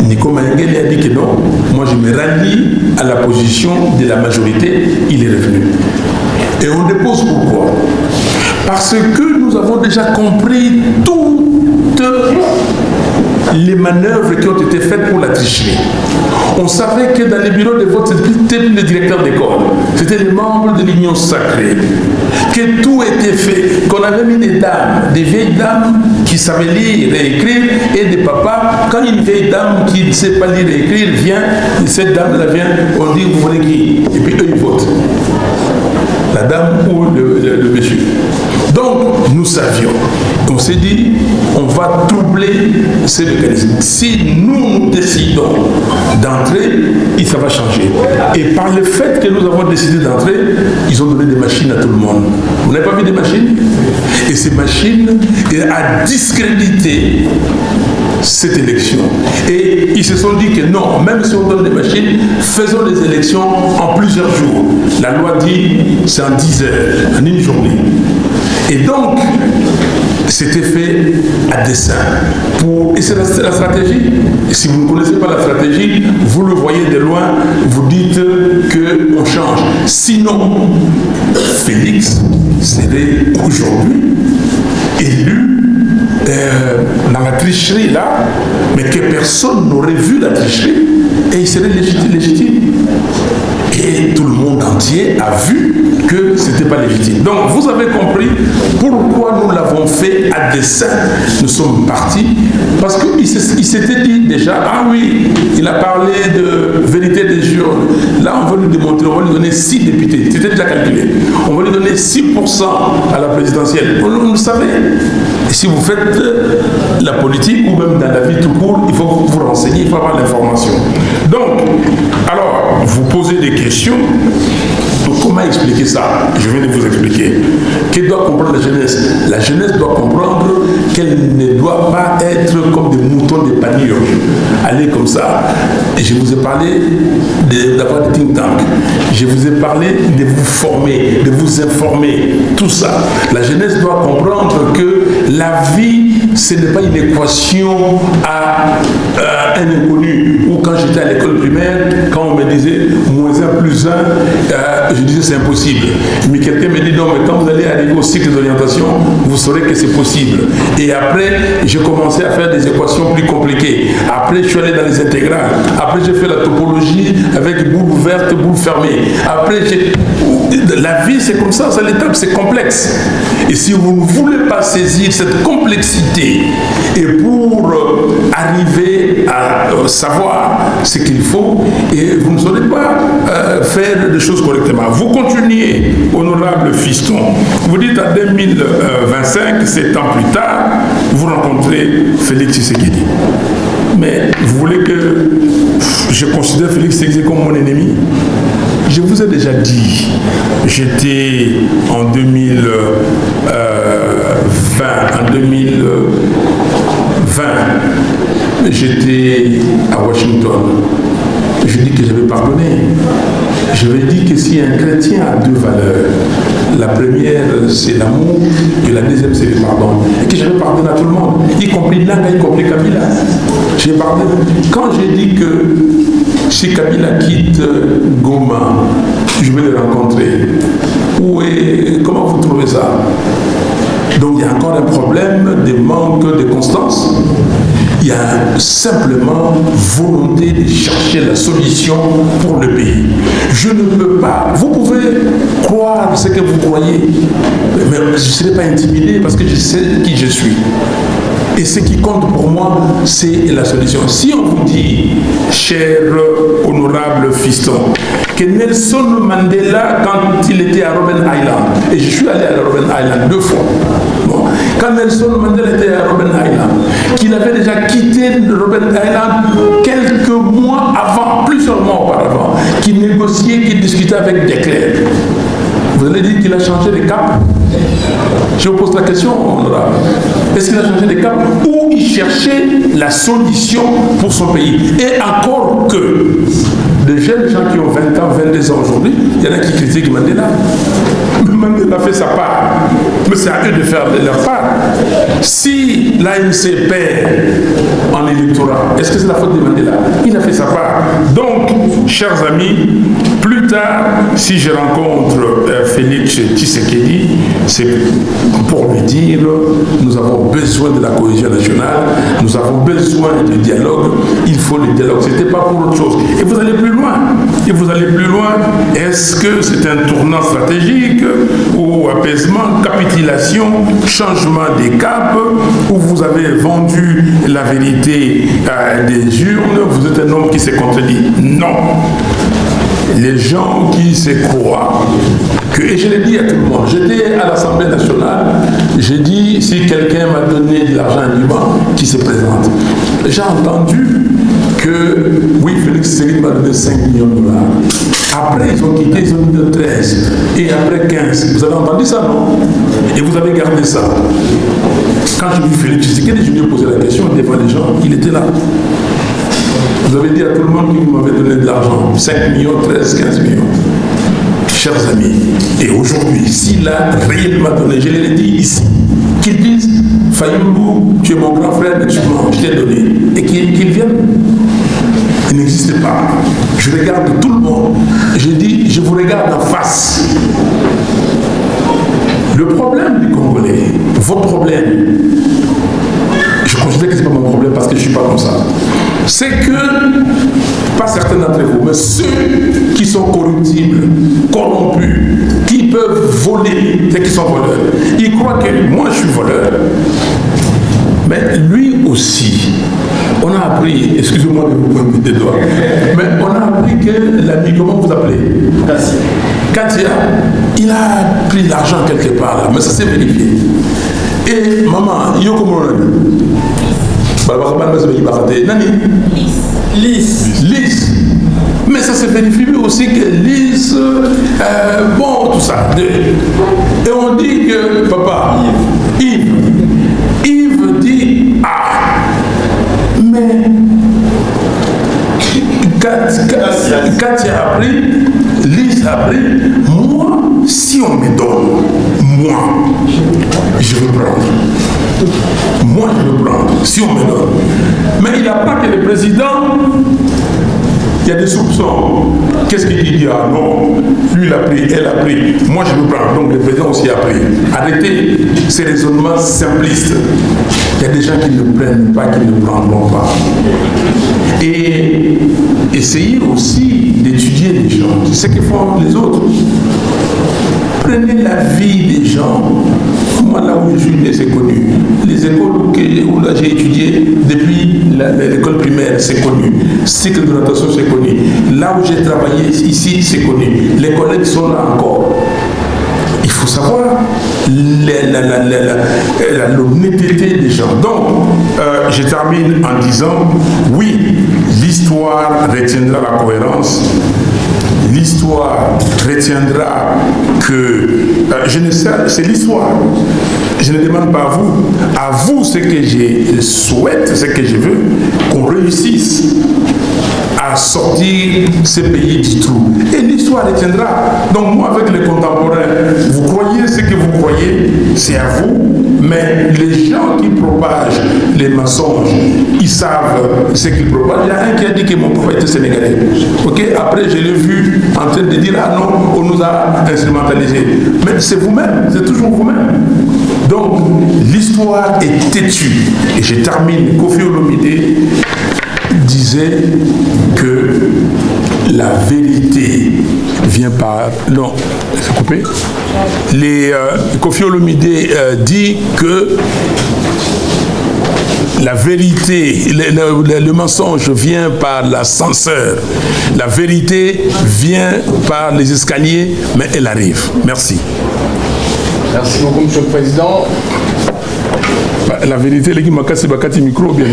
S3: Nico Maengele a dit que non, moi je me rallie à la position de la majorité, il est revenu. Et on dépose pourquoi? Parce que nous avons déjà compris toutes les manœuvres qui ont été faites pour la tricherie. On savait que dans les bureaux de vote, c'était le directeur d'école, c'était les membres de l'Union sacrée, que tout était fait, qu'on avait mis des dames, des vieilles dames qui savaient lire et écrire, et des papas, quand une vieille dame qui ne sait pas lire et écrire vient, cette dame-là vient, on dit, vous voulez qui? Et puis eux, ils votent. La dame ou le monsieur. Donc, nous savions. On s'est dit, on va troubler ces mécanismes. Si nous décidons d'entrer, ça va changer. Et par le fait que nous avons décidé d'entrer, ils ont donné des machines à tout le monde. Vous n'avez pas vu des machines? Et ces machines ont discrédité cette élection. Et ils se sont dit que non, même si on donne des machines, faisons les élections en plusieurs jours. La loi dit c'est en 10 heures, en une journée. Et donc, c'était fait à dessein. Et c'est la stratégie. Et si vous ne connaissez pas la stratégie, vous le voyez de loin, vous dites qu'on change. Sinon, Félix serait aujourd'hui élu dans la tricherie là, mais que personne n'aurait vu la tricherie et il serait légitime. Et tout le monde entier a vu que ce n'était pas légitime. Donc vous avez compris pourquoi nous l'avons fait à dessein. Nous sommes partis parce qu'il s'était dit déjà, ah oui, il a parlé de vérité des urnes. Là, on va lui démontrer, on va lui donner 6 députés. C'était déjà calculé. On va lui donner 6% à la présidentielle. On le savait. Et si vous faites la politique ou même dans la vie tout court, il faut vous renseigner, il faut avoir l'information. Donc, alors, vous posez des questions. Donc, comment expliquer ça? Je viens de vous expliquer. Que doit comprendre la jeunesse? La jeunesse doit comprendre qu'elle ne doit pas être comme des moutons de panure. Aller comme ça. Et je vous ai parlé d'avoir des think tanks. Je vous ai parlé de vous former, de vous informer. Tout ça. La jeunesse doit comprendre que la vie, ce n'est pas une équation à un inconnu. Ou quand j'étais à l'école primaire, quand on me disait -1 plus 1, je disais c'est impossible. Mais quelqu'un me dit non, mais quand vous allez arriver au cycle d'orientation, vous saurez que c'est possible. Et après, j'ai commencé à faire des équations plus compliquées. Après, je suis allé dans les intégrales. Après, j'ai fait la topologie avec boule ouverte, boule fermée. Après, la vie, c'est comme ça, c'est l'étape, c'est complexe. Et si vous ne voulez pas saisir cette complexité et pour arriver à savoir ce qu'il faut, et vous ne saurez pas faire des choses correctement. Vous continuez, honorable fiston. Vous dites à 2025, 7 ans plus tard, vous rencontrez Félix Tshisekedi. Mais vous voulez que je considère Félix Tshisekedi comme mon ennemi? Je vous ai déjà dit, j'étais en 2020, j'étais à Washington. Je dis que j'avais pardonné. Je vais dire que si un chrétien a 2 valeurs, la première c'est l'amour et la deuxième c'est le pardon. Et que j'avais pardonné à tout le monde, y compris Nanga, y compris Kabila. J'ai pardonné. Quand j'ai dit que si Kabila quitte Goma, je vais le rencontrer. Comment vous trouvez ça? Donc il y a encore un problème de manque de constance. Il y a simplement volonté de chercher la solution pour le pays. Je ne peux pas. Vous pouvez croire ce que vous croyez, mais je ne serai pas intimidé parce que je sais qui je suis. Et ce qui compte pour moi, c'est la solution. Si on vous dit, cher honorable fiston, que Nelson Mandela, quand il était à Robben Island, et je suis allé à Robben Island 2 fois, bon, quand Nelson Mandela était à Robben Island, qu'il avait déjà quitté Robben Island quelques mois avant, plusieurs mois auparavant, qu'il négociait, qu'il discutait avec Declerc. Vous allez dire qu'il a changé de cap? Je vous pose la question, honorable. Est-ce qu'il a changé de cap ou il cherchait la solution pour son pays? Et encore que des jeunes gens qui ont 20 ans, 22 ans aujourd'hui, il y en a qui critiquent Mandela. Mais Mandela fait sa part. Mais c'est à eux de faire leur part. Si l'ANC perd en électorat, est-ce que c'est la faute de Mandela? Il a fait sa part. Donc, chers amis, plus tard, si je rencontre Félix Tshisekedi, c'est pour lui dire nous avons besoin de la cohésion nationale, nous avons besoin de dialogue, il faut le dialogue. Ce n'était pas pour autre chose. Et vous allez plus loin. Et vous allez plus loin. Est-ce que c'est un tournant stratégique ou apaisement, capitulation, changement des caps, où vous avez vendu la vérité des urnes, vous êtes un homme qui s'est contredit? Non. Les gens qui se croient que, et je l'ai dit à tout le monde, j'étais à l'Assemblée nationale, j'ai dit si quelqu'un m'a donné de l'argent à Liban, qui se présente. J'ai entendu que, oui, Félix Tshisekedi m'a donné 5 millions de dollars. Après, ils ont quitté, ils ont donné 13. Et après 15. Vous avez entendu ça, non? Et vous avez gardé ça. Quand j'ai vu Félix Tshisekedi, je lui ai posé la question devant les gens, il était là. Vous avez dit à tout le monde qu'il m'avait donné de l'argent. 5 millions, 13, 15 millions. Chers amis, et aujourd'hui, s'il a réellement donné, je l'ai dit ici, qu'ils disent, Fayoulou, tu es mon grand frère, mais je t'ai donné, et qu'ils viennent. Il n'existe pas. Je regarde tout le monde. Je dis, je vous regarde en face. Le problème du Congolais, votre problème, je considère que ce n'est pas mon problème parce que je ne suis pas comme ça. C'est que, pas certains d'entre vous, mais ceux qui sont corruptibles, corrompus, qui peuvent voler, c'est qu'ils sont voleurs. Ils croient que moi je suis voleur. Mais lui aussi, on a appris, excusez-moi de vous pointer des doigts, mais on a appris que l'ami, comment vous appelez? Katia, il a pris l'argent quelque part là, mais ça s'est vérifié. Et maman, il y a comment on a dit? Lys. Mais ça s'est vérifié aussi que Lys, bon, tout ça. Et on dit que, papa, Yves dit, mais Katia a pris, Lys a pris, moi, si on me donne, moi, je veux prendre. Moi, je veux prendre, si on me donne. Mais il n'a pas que le président, il y a des soupçons. Qu'est-ce qu'il dit? Ah non, lui il a pris, elle a pris, moi je veux prendre, donc le président aussi a pris. Arrêtez ces raisonnements simplistes. Il y a des gens qui ne prennent pas, qui ne prendront pas. Et essayez aussi d'étudier les gens, c'est ce que font les autres. Prenez la vie des gens. Moi, là où je suis né, c'est connu. Les écoles où j'ai étudié, depuis l'école primaire, c'est connu. Cycle de natation, c'est connu. Là où j'ai travaillé, ici, c'est connu. Les collègues sont là encore. Il faut savoir l'honnêteté des gens. Donc, je termine en disant, oui, l'histoire retiendra la cohérence. L'histoire retiendra que, je ne sais, c'est l'histoire. Je ne demande pas à vous. À vous, ce que je souhaite, ce que je veux, qu'on réussisse à sortir ce pays du trou. Et l'histoire retiendra. Donc moi, avec les contemporains, vous croyez ce que vous croyez, c'est à vous. Mais les gens qui propagent les mensonges, ils savent ce qu'ils propagent. Il y a un qui a dit que mon papa était sénégalais. Ok, après, je l'ai vu en train de dire, ah non, on nous a instrumentalisés. Mais c'est vous-même, c'est toujours vous-même. Donc, l'histoire est têtue. Et je termine, Kofi Olomide disait que la vérité vient par... Non, c'est coupé. Kofi Olomide dit que la vérité, le mensonge vient par l'ascenseur. La vérité vient par les escaliers, mais elle arrive. Merci.
S2: Merci beaucoup, Monsieur le Président.
S3: La vérité, les qui bakati micro, bien.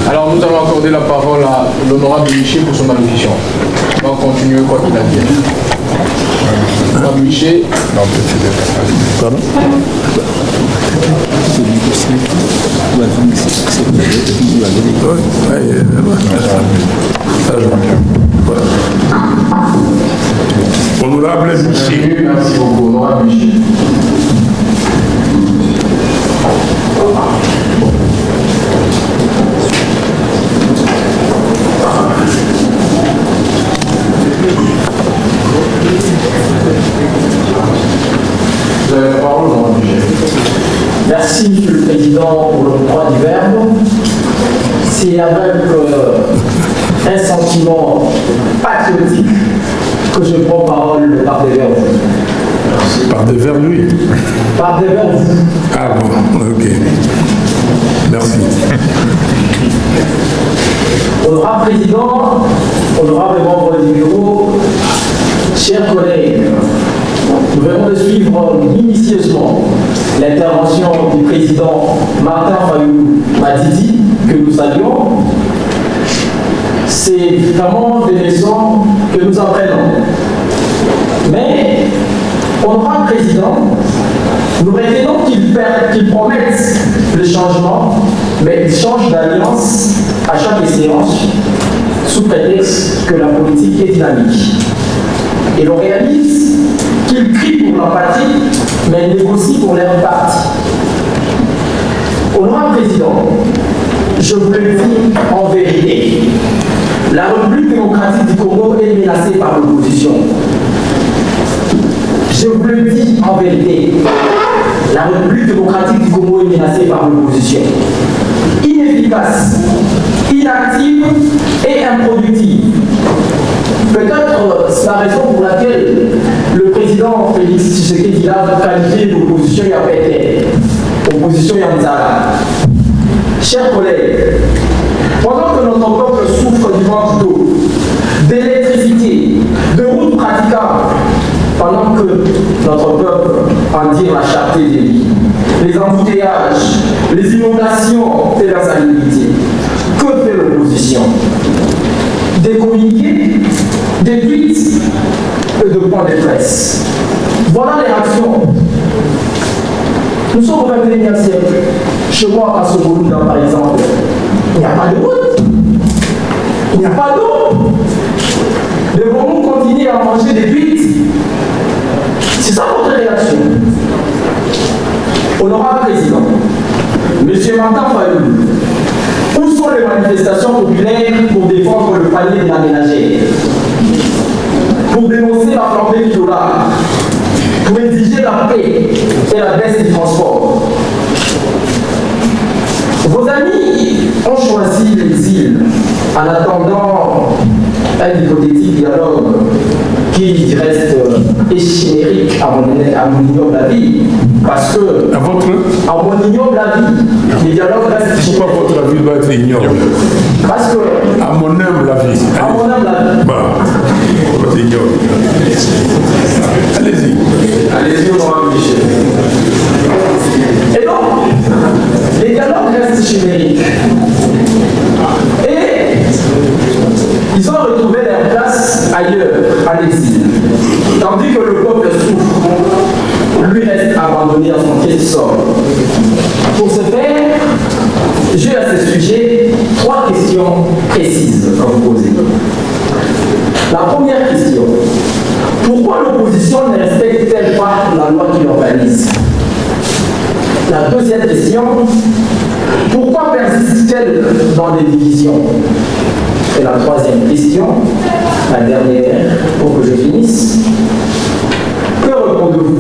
S2: Alors, nous allons accorder la parole à l'honorable Miché pour son allocution. On va continuer quoi qu'il advienne. Honorable Miché.
S3: Pardon? Honorable Miché.
S2: Merci beaucoup, honorable Miché. Vous avez la parole, honorable Miché.
S7: Merci, Monsieur le Président, pour le droit du verbe. C'est avec un sentiment patriotique que je prends parole par des verbes.
S3: Par des verbes, lui.
S7: Par des verbes.
S3: Ah bon, ok. Merci.
S7: Honorable Président, honorable membre du bureau, chers collègues, nous venons de suivre minutieusement l'intervention du président Martin Fayulu Madidi, que nous saluons. C'est vraiment des leçons que nous apprenons. Mais, honorable président, nous retenons qu'il promette le changement, mais il change d'alliance à chaque séance sous prétexte que la politique est dynamique. Et l'on réalise qu'ils crient pour leur parti, mais négocient pour leur parti. Honorable Président, je vous le dis en vérité, la République démocratique du Congo est menacée par l'opposition. Je vous le dis en vérité, la République démocratique du Congo est menacée par l'opposition. Inefficace, inactive et improductive. Peut-être c'est la raison pour laquelle le président Félix Tshisekedi a qualifié l'opposition Yapete, opposition Yanzala. Chers collègues, pendant que notre peuple souffre du manque d'eau, d'électricité, de routes praticables, pendant que notre peuple endure la cherté des vies, les embouteillages, les inondations et la salinité, que fait l'opposition? Des communiqués, des tweets et de points de presse. Voilà les réactions. Nous sommes au 21e siècle. Chez moi, à Sobolunda, par exemple, il n'y a pas de route. Il n'y a pas d'eau. Devons-nous continuer à manger des tweets? C'est ça votre réaction. Honorable Président, M. Martin Fayulu, où sont les manifestations populaires pour défendre le panier des aménagères, pour dénoncer la flambée du dollar, pour exiger la paix et la baisse du transport? Vos amis ont choisi l'exil en attendant un hypothétique dialogue qui reste chimérique à mon ignoble avis, parce que
S3: À votre...
S7: à mon ignoble avis, les dialogues restent
S3: Pourquoi
S7: chimériques.
S3: votre avis doit être ignoble?
S7: Parce que,
S3: À mon humble avis.
S7: à mon humble avis,
S3: Bah, votre ignoble. Allez-y.
S7: allez-y, honorable Michel. Et donc, les dialogues restent chimériques. Et ils ont retrouvé leur place ailleurs, à l'exil. Tandis que le peuple souffre, lui reste abandonné à son pied de sort. Pour ce faire, j'ai à ce sujet 3 questions précises à vous poser. La première question, pourquoi l'opposition ne respecte-t-elle pas la loi qui l'organise? La deuxième question, pourquoi persiste-t-elle dans des divisions? Et la troisième question, la dernière, pour que je finisse, que répondez-vous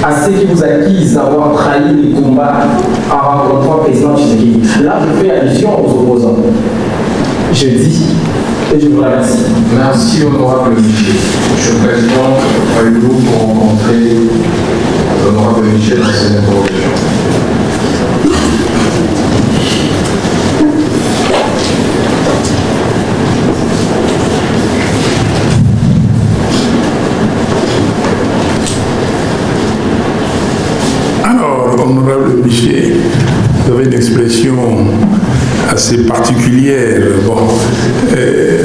S7: à ceux qui vous accusent d'avoir trahi les combats en rencontrant le président Tshisekedi? Là, je fais allusion aux opposants. Je dis et je vous remercie.
S2: Merci, honorable Michel. Monsieur le Président, Fayulu pour rencontrer l'honorable Michel dans cette interrogation.
S3: Alors, honorable Michel, vous avez une expression assez particulière. Bon,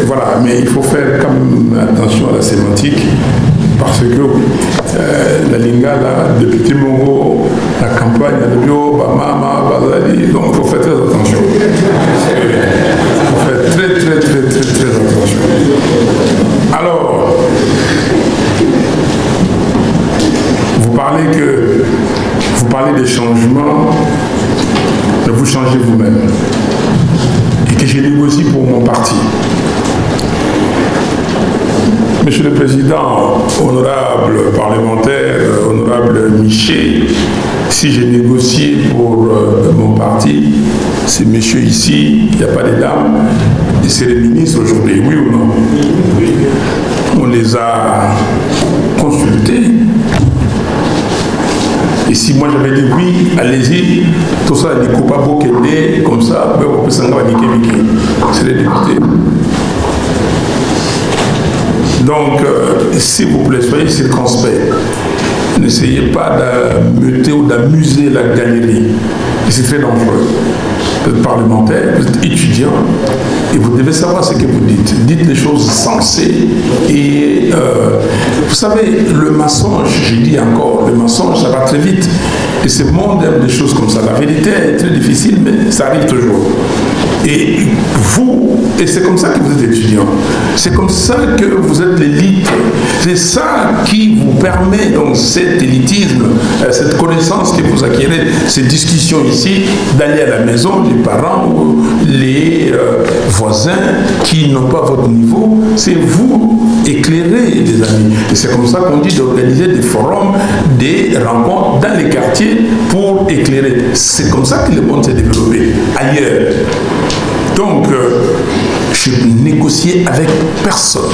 S3: voilà, mais il faut faire quand même attention à la sémantique, parce que la Lingala, depuis Timongo, la campagne, le bio, Bamama, Bazali, donc il faut faire très attention. Il faut faire très attention. Alors, vous parlez des changements, mais vous changez vous-même. Et que j'ai négocié pour mon parti. Monsieur le Président, honorable parlementaire, honorable Michel, si j'ai négocié pour mon parti, ces messieurs ici, il n'y a pas de dames, et c'est les ministres aujourd'hui, oui ou non? On les a consultés. Et si moi j'avais dit oui, allez-y, tout ça, les coupables comme ça, on peut s'en aller. C'est les députés. Donc, s'il vous plaît, soyez circonspects. N'essayez pas d'ameuter ou d'amuser la galerie. C'est très dangereux. Vous êtes parlementaire, vous êtes étudiant, et vous devez savoir ce que vous dites. Dites les choses sensées. Et vous savez, le mensonge, je dis encore, le mensonge, ça va très vite. Et ce monde aime des choses comme ça. La vérité est très difficile, mais ça arrive toujours. Et vous, et c'est comme ça que vous êtes étudiant, c'est comme ça que vous êtes l'élite, c'est ça qui vous permet, donc cet élitisme, cette connaissance que vous acquérez, ces discussions ici, d'aller à la maison des parents ou les voisins qui n'ont pas votre niveau, c'est vous éclairer les amis. Et c'est comme ça qu'on dit d'organiser des forums, des rencontres dans les quartiers pour éclairer. C'est comme ça que le monde s'est développé ailleurs. Donc, Je négociais avec personne.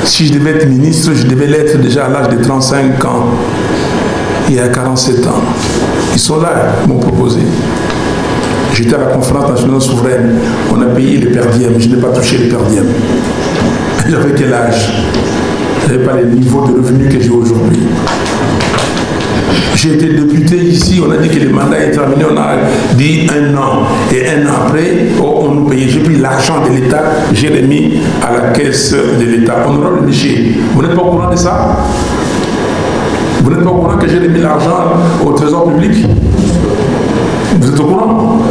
S3: Si je devais être ministre, je devais l'être déjà à l'âge de 35 ans. Il y a 47 ans. Ils sont là, ils m'ont proposé. J'étais à la conférence nationale souveraine. On a payé les perdièmes. Je n'ai pas touché les perdièmes. J'avais quel âge? Je n'avais pas les niveaux de revenus que j'ai aujourd'hui. J'ai été député ici, on a dit que les mandats étaient terminés, on a dit 1 an. Et 1 an après, on nous payait. J'ai pris l'argent de l'État, j'ai remis à la caisse de l'État. Honorable Miché, vous n'êtes pas au courant de ça? Vous n'êtes pas au courant que j'ai remis l'argent au trésor public? Vous êtes au courant?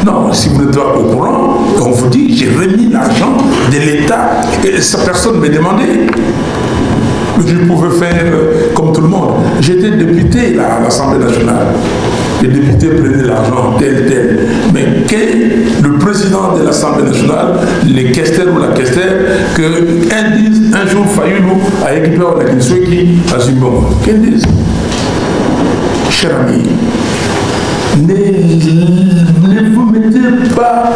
S3: Non, si vous n'êtes pas au courant, on vous dit, j'ai remis l'argent de l'État et ça, personne ne m'a demandé. Je pouvais faire comme tout le monde. J'étais député là, à l'Assemblée nationale. Les députés prenaient l'argent tel. Mais le président de l'Assemblée nationale, les questeurs ou la questeur, qu'un disent, un jour, Fayoulou a équipé la Kinsouki à Zimbabwe. Qu'un disent? Cher ami, ne vous mettez pas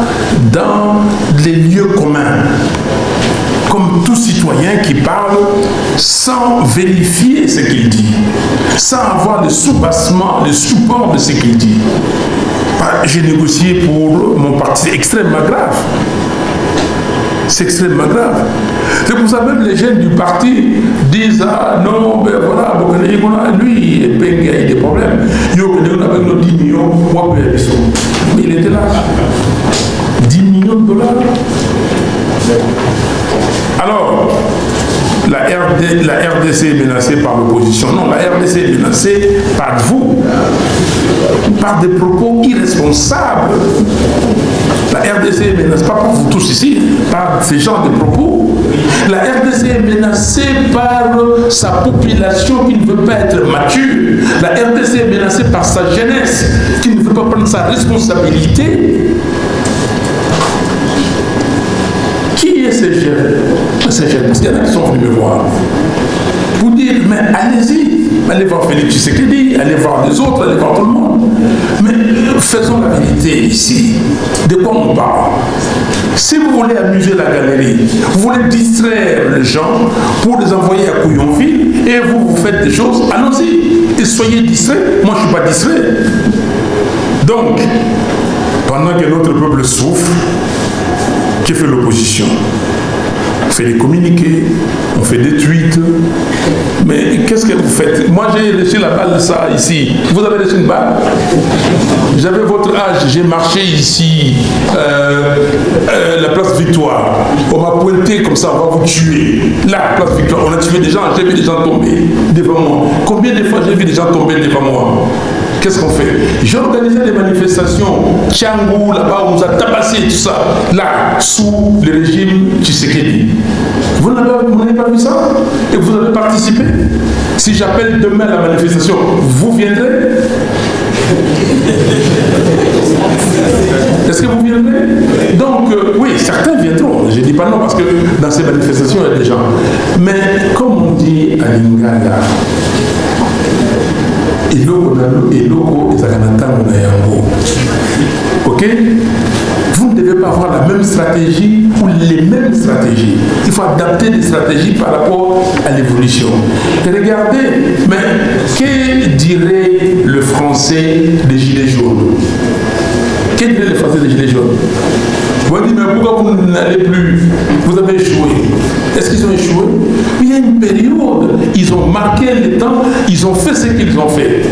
S3: dans les lieux communs comme tout citoyen qui parle sans vérifier ce qu'il dit, sans avoir de sous-bassement, de support de ce qu'il dit. J'ai négocié pour mon parti, c'est extrêmement grave. C'est extrêmement grave. C'est pour ça même les jeunes du parti disent ah non, ben voilà, lui, il a des problèmes. Avec nos 10 millions, mais il était là. 10 millions de dollars. Alors, la RDC est menacée par l'opposition. Non, la RDC est menacée par vous, par des propos irresponsables. La RDC est menacée, pas par vous tous ici, par ces genres de propos. La RDC est menacée par sa population qui ne veut pas être mature. La RDC est menacée par sa jeunesse qui ne veut pas prendre sa responsabilité. Qui est ces jeunes? Parce qu'il y en a qui sont venus me voir. Pour dire, mais allez-y, allez voir Félix Tshisekedi, allez voir les autres, allez voir tout le monde. Mais faisons la vérité ici. De quoi on parle? Si vous voulez amuser la galerie, vous voulez distraire les gens pour les envoyer à Couillonville et vous faites des choses, allons-y et soyez distraits. Moi, je ne suis pas distrait. Donc, pendant que notre peuple souffre, que fait l'opposition? On fait des communiqués, on fait des tweets, mais qu'est-ce que vous faites? Moi j'ai reçu la balle de ça ici. Vous avez reçu une balle? J'avais votre âge, j'ai marché ici, la place Victoire. On m'a pointé comme ça, on va vous tuer. La place Victoire, on a tué des gens, j'ai vu des gens tomber devant moi. Combien de fois j'ai vu des gens tomber devant moi? Qu'est-ce qu'on fait? J'ai organisé des manifestations, Tchangou, là-bas, on nous a tabassé, tout ça, là, sous le régime Tshisekedi. Vous n'avez pas vu ça? Et vous avez participé? Si j'appelle demain la manifestation, vous viendrez? Est-ce que vous viendrez? Donc, oui, certains viendront. Je ne dis pas non, parce que dans ces manifestations, il y a des gens. Mais, comme on dit à Lingala, ok? Vous ne devez pas avoir la même stratégie ou les mêmes stratégies. Il faut adapter des stratégies par rapport à l'évolution. Regardez, mais que dirait le français des Gilets jaunes? Que dirait le français des Gilets jaunes? Vous allez dire, mais pourquoi vous n'allez plus? Vous avez échoué. Est-ce qu'ils ont échoué? Il y a une période, ils ont marqué le temps, ils ont fait ce qu'ils ont fait.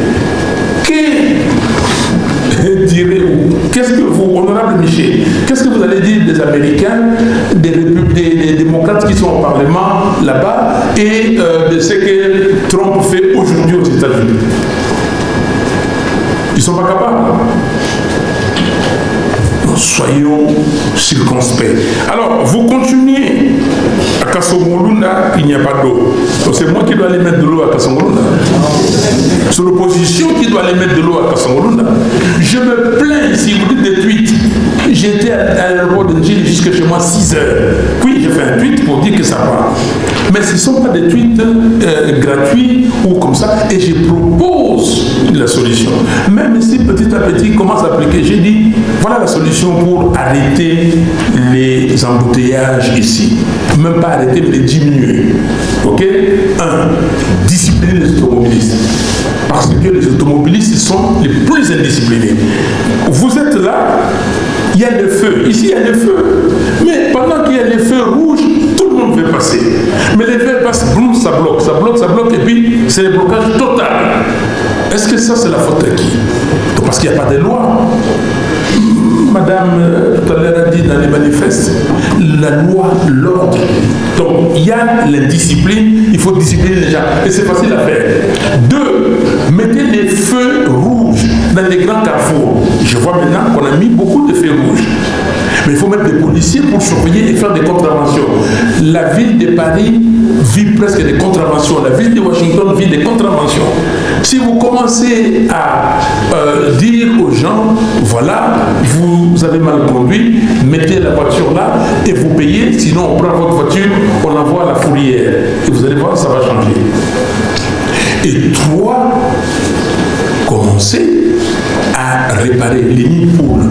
S3: Que direz-vous? Qu'est-ce que vous, honorable Michel, qu'est-ce que vous allez dire des Américains, des démocrates qui sont au Parlement là-bas et de ce que Trump fait aujourd'hui aux États-Unis? Ils ne sont pas capables. Soyons circonspects. Alors, vous continuez. À Kasongolunda, il n'y a pas d'eau. Donc c'est moi qui dois aller mettre de l'eau à Kasongolunda. C'est l'opposition qui doit aller mettre de l'eau à Kasongolunda. Je me plains ici, vous dites des tweets. J'étais à l'aéroport de Njili jusqu'à chez moi 6 heures. Oui, j'ai fait un tweet pour dire que ça va. Mais ce ne sont pas des tweets gratuits ou comme ça. Et je propose la solution. Même si petit à petit commence à appliquer, j'ai dit, voilà la solution pour arrêter les embouteillages ici. Même pas arrêter, mais les diminuer. Ok? 1. Discipliner les automobilistes. Parce que les automobilistes sont les plus indisciplinés. Vous êtes là, il y a des feux. Ici, il y a des feux. Mais pendant qu'il y a les feux rouges, tout le monde veut passer. Mais les feux passent, boum, ça bloque, et puis c'est le blocage total. Est-ce que ça, c'est la faute de qui? Parce qu'il n'y a pas de loi. Madame, tout à l'heure a dit dans les manifestes, la loi, l'ordre. Donc, il y a l'indiscipline, il faut discipliner les gens. Et c'est facile à faire. 2, mettez des feux rouges dans les grands carrefours. Je vois maintenant qu'on a mis beaucoup de feux rouges. Mais il faut mettre des policiers pour surveiller et faire des contraventions. La ville de Paris vit presque des contraventions. La ville de Washington vit des contraventions. Si vous commencez à dire aux gens, voilà, vous avez mal conduit, mettez la voiture là et vous payez, sinon on prend votre voiture, on l'envoie à la fourrière. Et vous allez voir, ça va changer. Et 3, commencez à réparer les nids-poules.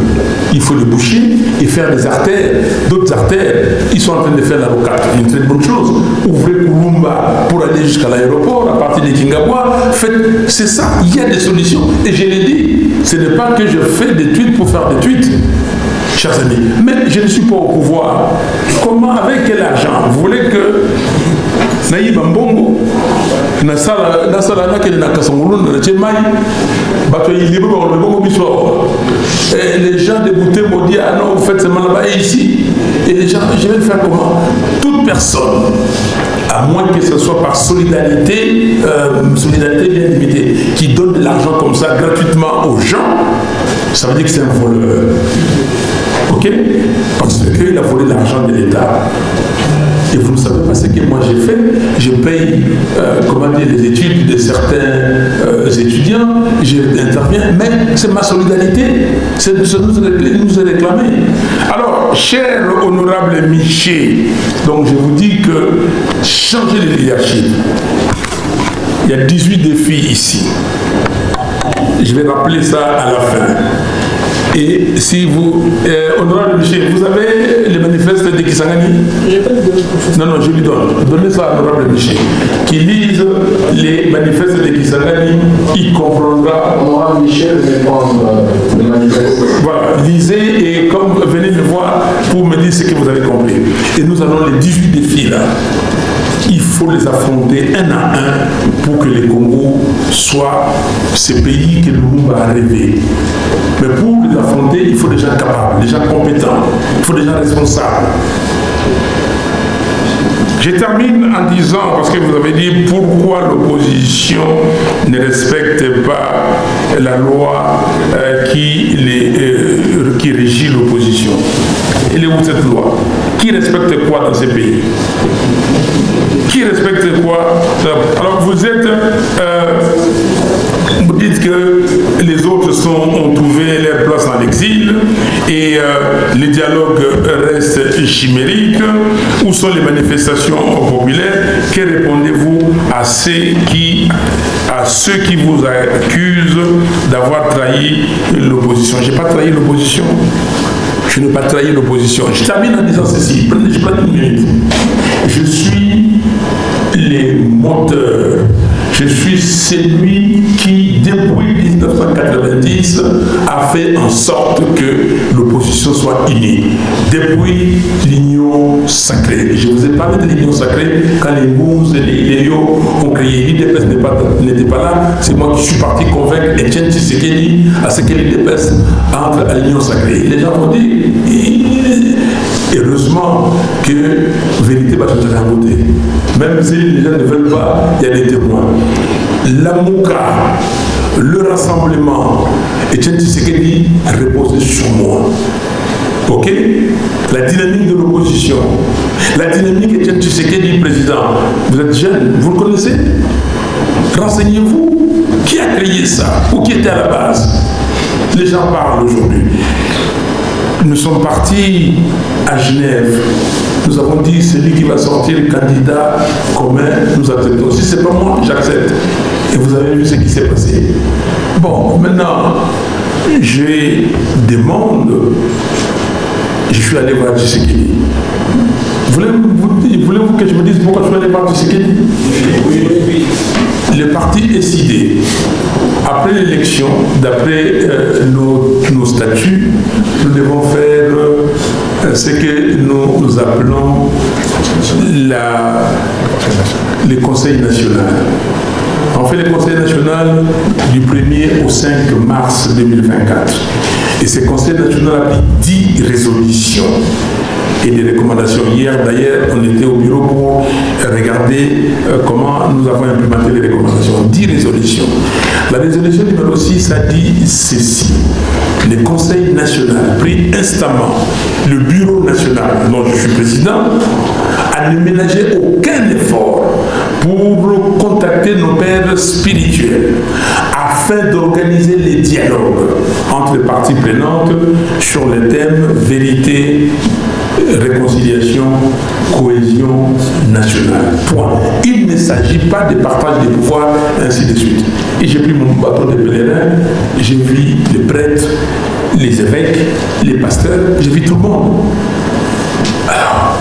S3: Il faut les boucher et faire des artères, d'autres artères. Ils sont en train de faire la rocade. Une très bonne chose. Ouvrez Kulumba pour aller jusqu'à l'aéroport, à partir de Kingabwa. C'est ça, il y a des solutions. Et je l'ai dit, ce n'est pas que je fais des tweets pour faire des tweets, chers amis. Mais je ne suis pas au pouvoir. Comment, avec quel argent? Vous voulez que Naïba Mbongo, Nasala Nakele Nakasongolo, les gens dégoûtés m'ont dit, ah non, vous faites ce mal-là ici. Et les gens, je vais le faire comment? Toute personne, à moins que ce soit par solidarité, solidarité bien limitée, qui donne de l'argent comme ça gratuitement aux gens, ça veut dire que c'est un voleur. Ok? Parce qu'il a volé l'argent de l'État. Et vous ne savez pas ce que moi j'ai fait. Je paye comment dire, les études de certains étudiants, j'interviens, mais c'est ma solidarité, c'est nous est réclamé. Alors, cher honorable Miché, donc je vous dis que changer le leadership. Il y a 18 défis ici. Je vais rappeler ça à la fin. Et si vous, honorable Michel, vous avez les manifestes de Kisangani? Non, je lui donne. Donnez ça à honorable Michel. Qui lise les manifestes de Kisangani, il comprendra.
S2: Honorable Michel, je vais prendre le manifeste.
S3: Voilà, lisez et comme venez me voir pour me dire ce que vous avez compris. Et nous avons les 18 défis là. Il faut les affronter un à un pour que le Congo soit ce pays que nous va rêver. Mais pour les affronter, il faut des gens capables, des gens compétents, il faut des gens responsables. Je termine en disant, parce que vous avez dit pourquoi l'opposition ne respecte pas la loi qui régit l'opposition. Elle est où cette loi? Qui respecte quoi dans ces pays? Qui respecte quoi? Alors vous êtes... vous dites que les autres ont trouvé leur place dans l'exil et les dialogues restent chimériques. Où sont les manifestations populaires? Que répondez-vous à ceux qui vous accusent d'avoir trahi l'opposition? Je n'ai pas trahi l'opposition. Je n'ai pas trahi l'opposition. Je termine en disant ceci. Je prends une minute. Je suis les moteurs. Je suis celui qui, depuis 1990, a fait en sorte que l'opposition soit unie. Depuis l'Union sacrée. Je vous ai parlé de l'Union sacrée quand les Mouz et les Léo ont créé. L'IDPS n'était pas là. C'est moi qui suis parti convaincre Etienne Tshisekedi à ce que l'IDPS entre à l'Union sacrée. Les gens ont dit, heureusement que vérité va se côté. Même si les gens ne veulent pas, il y a des témoins. La Mouka, le rassemblement, Etienne Tshisekedi a reposé sur moi. Ok? La dynamique de l'opposition, la dynamique Etienne Tshisekedi, président. Vous êtes jeune, vous le connaissez? Renseignez-vous. Qui a créé ça? Ou qui était à la base? Les gens parlent aujourd'hui. nous sommes partis à Genève. Nous avons dit, celui qui va sortir le candidat commun, nous acceptons. Si ce n'est pas moi, j'accepte. Et vous avez vu ce qui s'est passé. Bon, maintenant, je demande, je suis allé voir Tshisekedi. Voulez-vous que je vous dise pourquoi je suis allé voir Tshisekedi? Oui. Le parti est décidé. Après l'élection, d'après nos statuts, nous devons faire ce que nous appelons le Conseil national. On fait le Conseil national du 1er au 5 mars 2024. Et ce Conseil national a pris 10 résolutions et des recommandations. Hier, d'ailleurs, on était au bureau pour regarder comment nous avons implémenté les recommandations. 10 résolutions. La résolution numéro 6 a dit ceci. Le Conseil national pris instamment le bureau national dont je suis président à ne ménager aucun effort pour contacter nos pères spirituels afin d'organiser les dialogues entre les parties prenantes sur le thème vérité, réconciliation, cohésion nationale. Point. Il ne s'agit pas de partage des pouvoirs, ainsi de suite. Et j'ai pris mon bâton de pèlerin, j'ai vu les prêtres, les évêques, les pasteurs, j'ai vu tout le monde. Alors,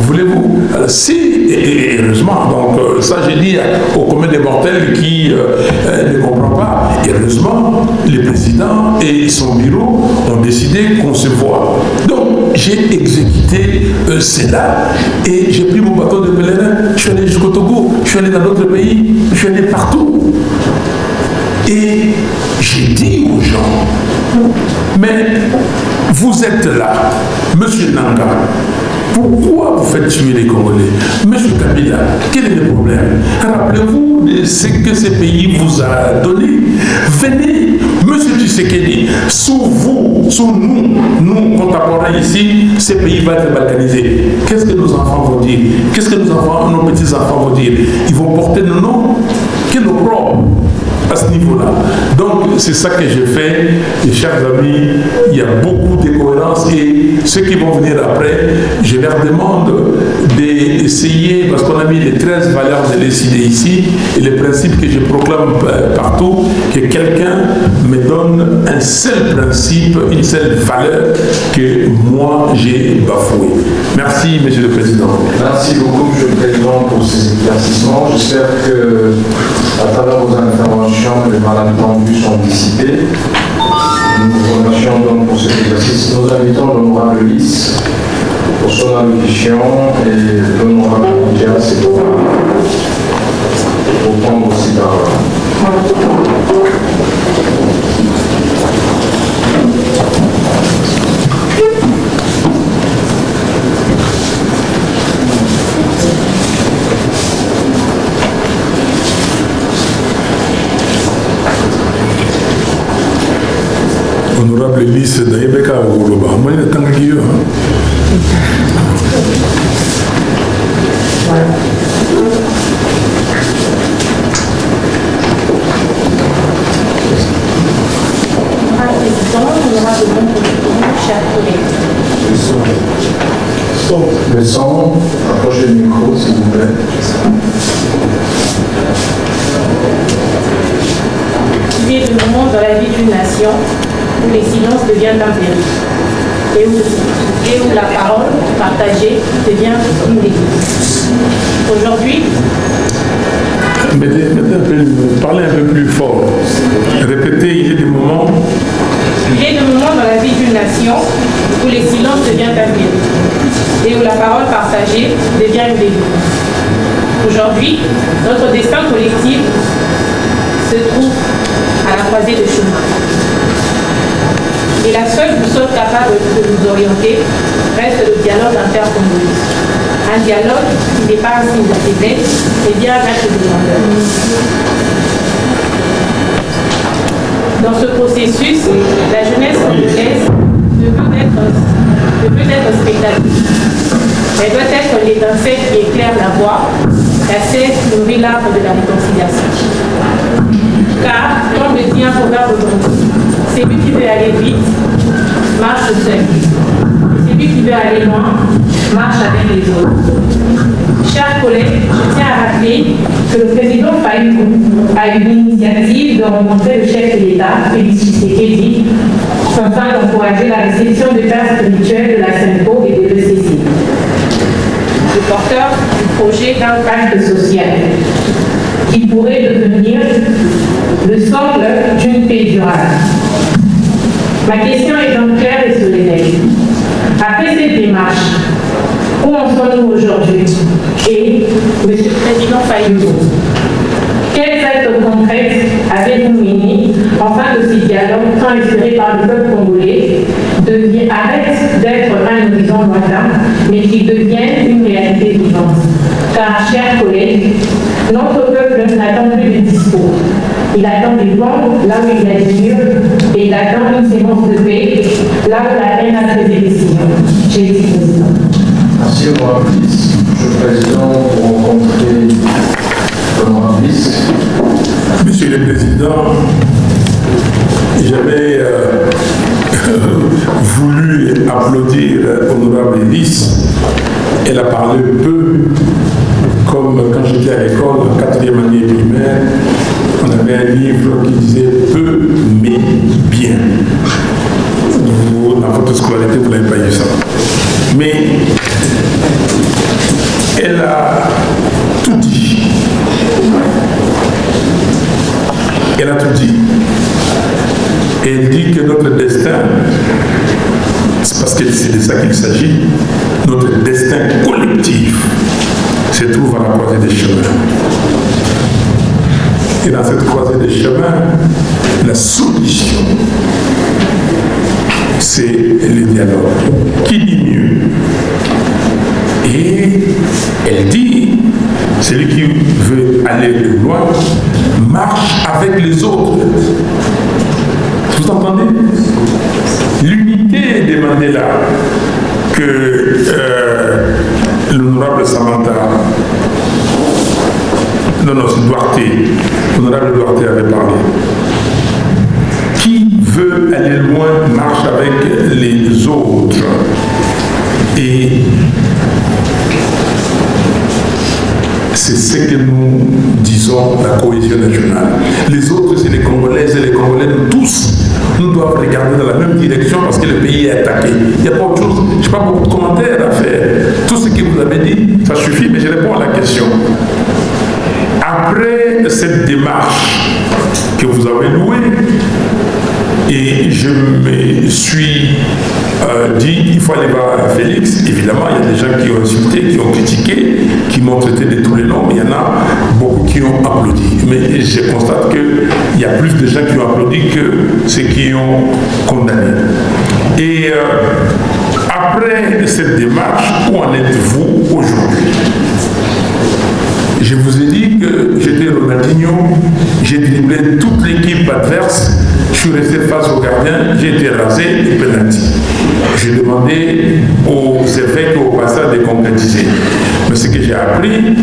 S3: voulez-vous? Si, et heureusement, donc ça j'ai dit au commun des mortels qui ne comprend pas, et heureusement, le président et son bureau ont décidé qu'on se voit. Donc, j'ai exécuté cela et j'ai pris mon bateau de pèlerin, je suis allé jusqu'au Togo, je suis allé dans d'autres pays, je suis allé partout. Et j'ai dit aux gens, mais vous êtes là, monsieur Nanga, pourquoi vous faites tuer les Congolais? Monsieur Kabila, quel est le problème? Rappelez-vous de ce que ce pays vous a donné. Venez, monsieur Tshisekedi, sous vous, sous nous contemporains ici, ce pays va être balkanisé. Qu'est-ce que nos enfants vont dire? Qu'est-ce que nos petits-enfants vont dire? Ils vont porter nos noms que nos propres. À ce niveau-là. Donc, c'est ça que je fais. Et chers amis, il y a beaucoup de cohérence et ceux qui vont venir après, je leur demande d'essayer, parce qu'on a mis les 13 valeurs de l'ECD ici, et les principes que je proclame partout, que quelqu'un me donne un seul principe, une seule valeur que moi j'ai bafoué. Merci, Monsieur le Président.
S2: Merci beaucoup, Monsieur le Président, pour ces éclaircissements. J'espère que, à travers vos interventions, les malentendus sont dissipés. Nous vous remercions donc pour cet exercice. Nous invitons l'honorable Lys pour son allocution et l'honorable Dias pour prendre aussi la parole.
S3: Honorable Lys Daibeka Woloba, moi je suis un
S2: Le son, approchez le micro s'il vous plaît.
S4: Il y a des moments dans la vie d'une nation où les silences deviennent un péril et où la parole partagée devient une délice. Aujourd'hui,
S3: parlez un peu plus fort. Répétez, il y a des moments.
S4: Il y a des moments dans la vie d'une nation où les silences deviennent un péril et où la parole partagée devient une délice. Aujourd'hui, notre destin collectif se trouve à la croisée de chemin. Et la seule boussole capable de nous orienter reste le dialogue intercongolais. Un dialogue qui n'est pas un signe de faiblesse, mais bien un acte de grandeur. Dans ce processus, la jeunesse congolaise ne peut être spectatrice. Elle doit être l'étincelle qui éclaire la voie, la sève qui nourrit l'arbre de la réconciliation. Car, comme le dit un proverbe aujourd'hui, celui qui veut aller vite
S5: marche seul. Celui qui veut aller loin marche avec les autres. Chers collègues, je tiens à rappeler que le président Fayou a eu l'initiative de rencontrer le chef de l'État, Félix Tshisekedi, afin d'encourager la réception de pères spirituels de la SENCO et de l'ECC. Le porteur du projet d'un pacte social qui pourrait devenir le socle d'une paix durable. Ma question est donc claire et solennelle. Après cette démarche, où en sommes-nous aujourd'hui? Et, Monsieur le Président Fayou, quelles actes concrets avez-vous menés afin que ce dialogue tant espéré par le peuple congolais arrête d'être un horizon lointain, mais qu'il devienne une réalité vivante? Car, chers collègues, notre peuple n'attend plus de discours. Il attend du bon là où il y a du mur, et il attend une séquence de paix là où la haine a fait des décisions. J'ai dit président.
S2: Merci, honorable ministre. Monsieur le Président, pour rencontrer l'honorable ministre.
S3: Monsieur le Président, j'avais voulu applaudir l'honorable Elise. Elle a parlé peu, comme quand j'étais à l'école, en 4e année primaire, on avait un livre qui disait peu, mais bien. Vous, dans votre scolarité, vous n'avez pas eu ça. Mais elle a tout dit. Elle a tout dit. Et elle dit que notre destin, c'est parce que c'est de ça qu'il s'agit, notre destin collectif se trouve à la croisée des chemins. Et dans cette croisée des chemins, la solution, c'est le dialogue. Qui dit mieux? Et elle dit, celui qui veut aller plus loin, marche avec les autres. Vous entendez? L'unité de Mandela que l'honorable Samantha, non, c'est Duarte, l'honorable Duarte avait parlé. Qui veut aller loin marche avec les autres. Et c'est ce que nous disons, la cohésion nationale. Les autres, c'est les Congolaises et les Congolais, nous tous. Nous devons regarder dans la même direction parce que le pays est attaqué. Il n'y a pas autre chose. Je n'ai pas beaucoup de commentaires à faire. Tout ce que vous avez dit, ça suffit, mais je réponds à la question. Après cette démarche que vous avez louée, et je me suis dit, il faut aller voir Félix. Évidemment, il y a des gens qui ont insulté, qui ont critiqué, qui m'ont traité de tous les noms, mais il y en a beaucoup qui ont applaudi. Mais je constate qu'il y a plus de gens qui ont applaudi que ceux qui ont condamné. Et après cette démarche, où en êtes-vous aujourd'hui? Je vous ai dit que j'étais Ronaldinho, j'ai dribblé toute l'équipe adverse, je suis resté face au gardien, j'ai été rasé et penalty. J'ai demandé aux évêques et aux pasteurs de concrétiser. Mais ce que j'ai appris,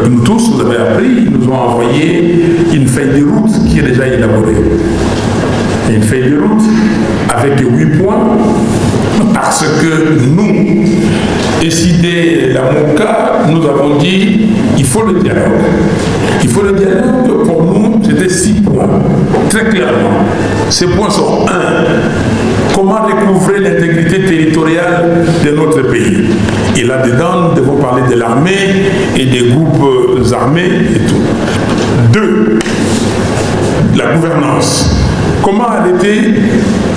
S3: nous tous, vous avez appris, ils nous ont envoyé une feuille de route qui est déjà élaborée. Une feuille de route avec 8 points, parce que nous, décidé la MOCA, nous avons dit il faut le dialogue. Il faut le dialogue, pour nous, c'était 6 points, très clairement. Ces points sont 1. Comment recouvrer l'intégrité territoriale de notre pays? Et là-dedans, nous devons parler de l'armée et des groupes armés et tout. 2. La gouvernance. Comment arrêter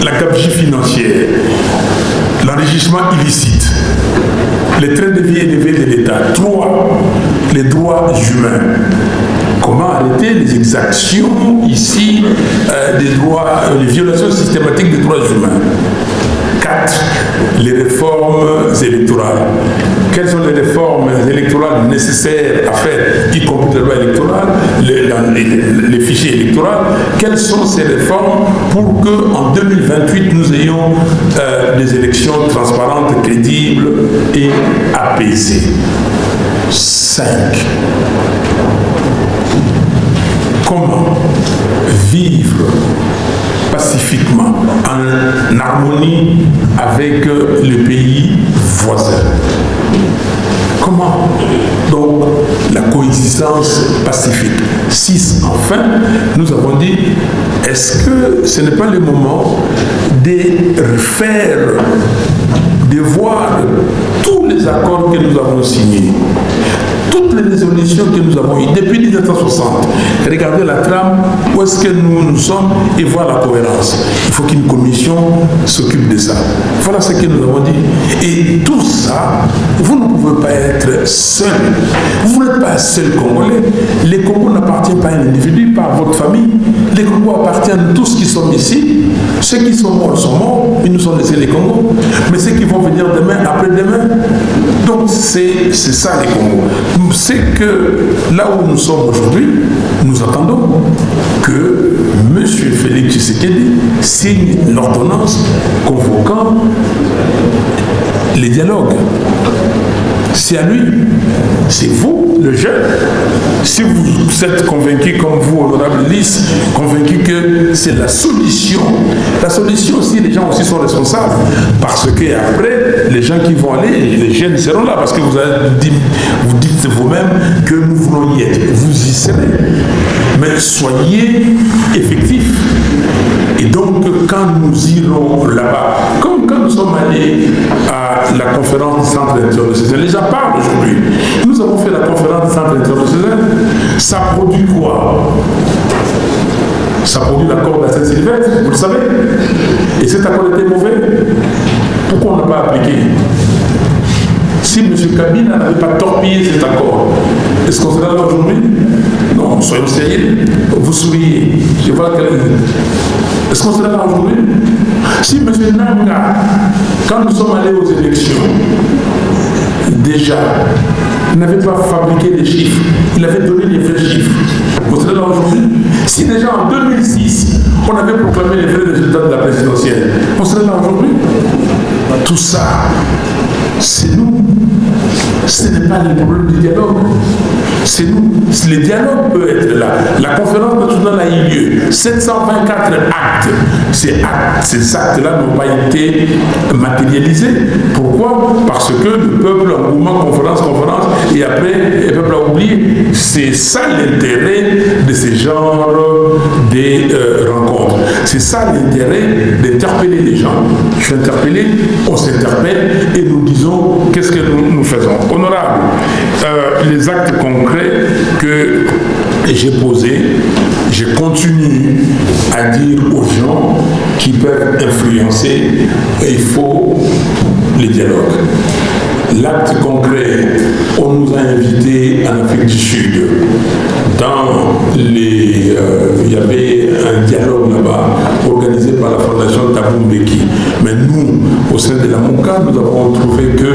S3: la gabegie financière, l'enrichissement illicite, les trains de vie élevés de l'État? 3. Les droits humains. Comment arrêter les exactions ici des droits, les violations systématiques des droits humains? 4. Les réformes électorales. Quelles sont les réformes électorales nécessaires à faire, y compris la loi électorale, les fichiers électoraux? Quelles sont ces réformes pour qu'en 2028, nous ayons des élections transparentes, crédibles et apaisées? 5. Comment vivre pacifiquement, en harmonie avec les pays voisins. Comment donc la coexistence pacifique? 6. Enfin, nous avons dit, est-ce que ce n'est pas le moment de voir tous les accords que nous avons signés, toutes les résolutions que nous avons eues depuis 1960, regardez la trame, où est-ce que nous sommes et voir la cohérence. Il faut qu'une commission s'occupe de ça. Voilà ce que nous avons dit. Et tout ça, vous ne pouvez pas être seul. Vous n'êtes pas seul Congolais. Les Congos n'appartiennent pas à un individu, pas à votre famille. Les Congos appartiennent à tous qui sont ici. Ceux qui sont morts, ils nous sont laissés les Congos. Mais ceux qui vont venir demain, après-demain. Donc c'est ça les Congos. C'est que là où nous sommes aujourd'hui, nous attendons que M. Félix Tshisekedi signe l'ordonnance convoquant les dialogues. C'est à lui, c'est vous, le jeune. Si vous êtes convaincu, comme vous, honorable Lys, convaincu que c'est la solution aussi, les gens aussi sont responsables. Parce qu'après, les gens qui vont aller, les jeunes seront là, parce que vous dites vous-même que nous voulons y être. Vous y serez. Mais soyez effectifs. Et donc, quand nous irons là-bas, comme quand nous sommes allés à la conférence du Centre international, les gens parlent aujourd'hui. Nous avons fait la conférence du Centre international. Ça produit quoi? Ça produit l'accord de la Saint-Sylvestre, vous le savez. Et cet accord était mauvais. Pourquoi on n'a pas appliqué? Si M. Kabila n'avait pas torpillé cet accord, est-ce qu'on serait là aujourd'hui? Non, soyons sérieux. Vous souriez. Je vois que... Est-ce qu'on serait là aujourd'hui? Si M. Nanga, quand nous sommes allés aux élections, déjà, n'avait pas fabriqué des chiffres, il avait donné les vrais chiffres. Vous serez là aujourd'hui? Si déjà en 2006, on avait proclamé les vrais résultats de la présidentielle, on serait là aujourd'hui? Tout ça, c'est nous. Ce n'est pas le problème du dialogue. C'est nous. Le dialogue peut être là. La conférence nationale a eu lieu. 724 actes. Ces actes-là n'ont pas été matérialisés. Pourquoi? Parce que le peuple en mouvement, conférence, et après, le peuple a oublié. C'est ça l'intérêt de ce genre de rencontres. C'est ça l'intérêt d'interpeller les gens. Je suis interpellé, on s'interpelle et nous disons qu'est-ce que nous faisons. Honorable, les actes concrets que j'ai posés, je continue à dire aux gens qui peuvent influencer, il faut les dialogues. L'acte concret, on nous a invités en Afrique du Sud. Il y avait un dialogue là-bas organisé par la Fondation Thabo Mbeki. Mais nous, au sein de la MOCA, nous avons trouvé que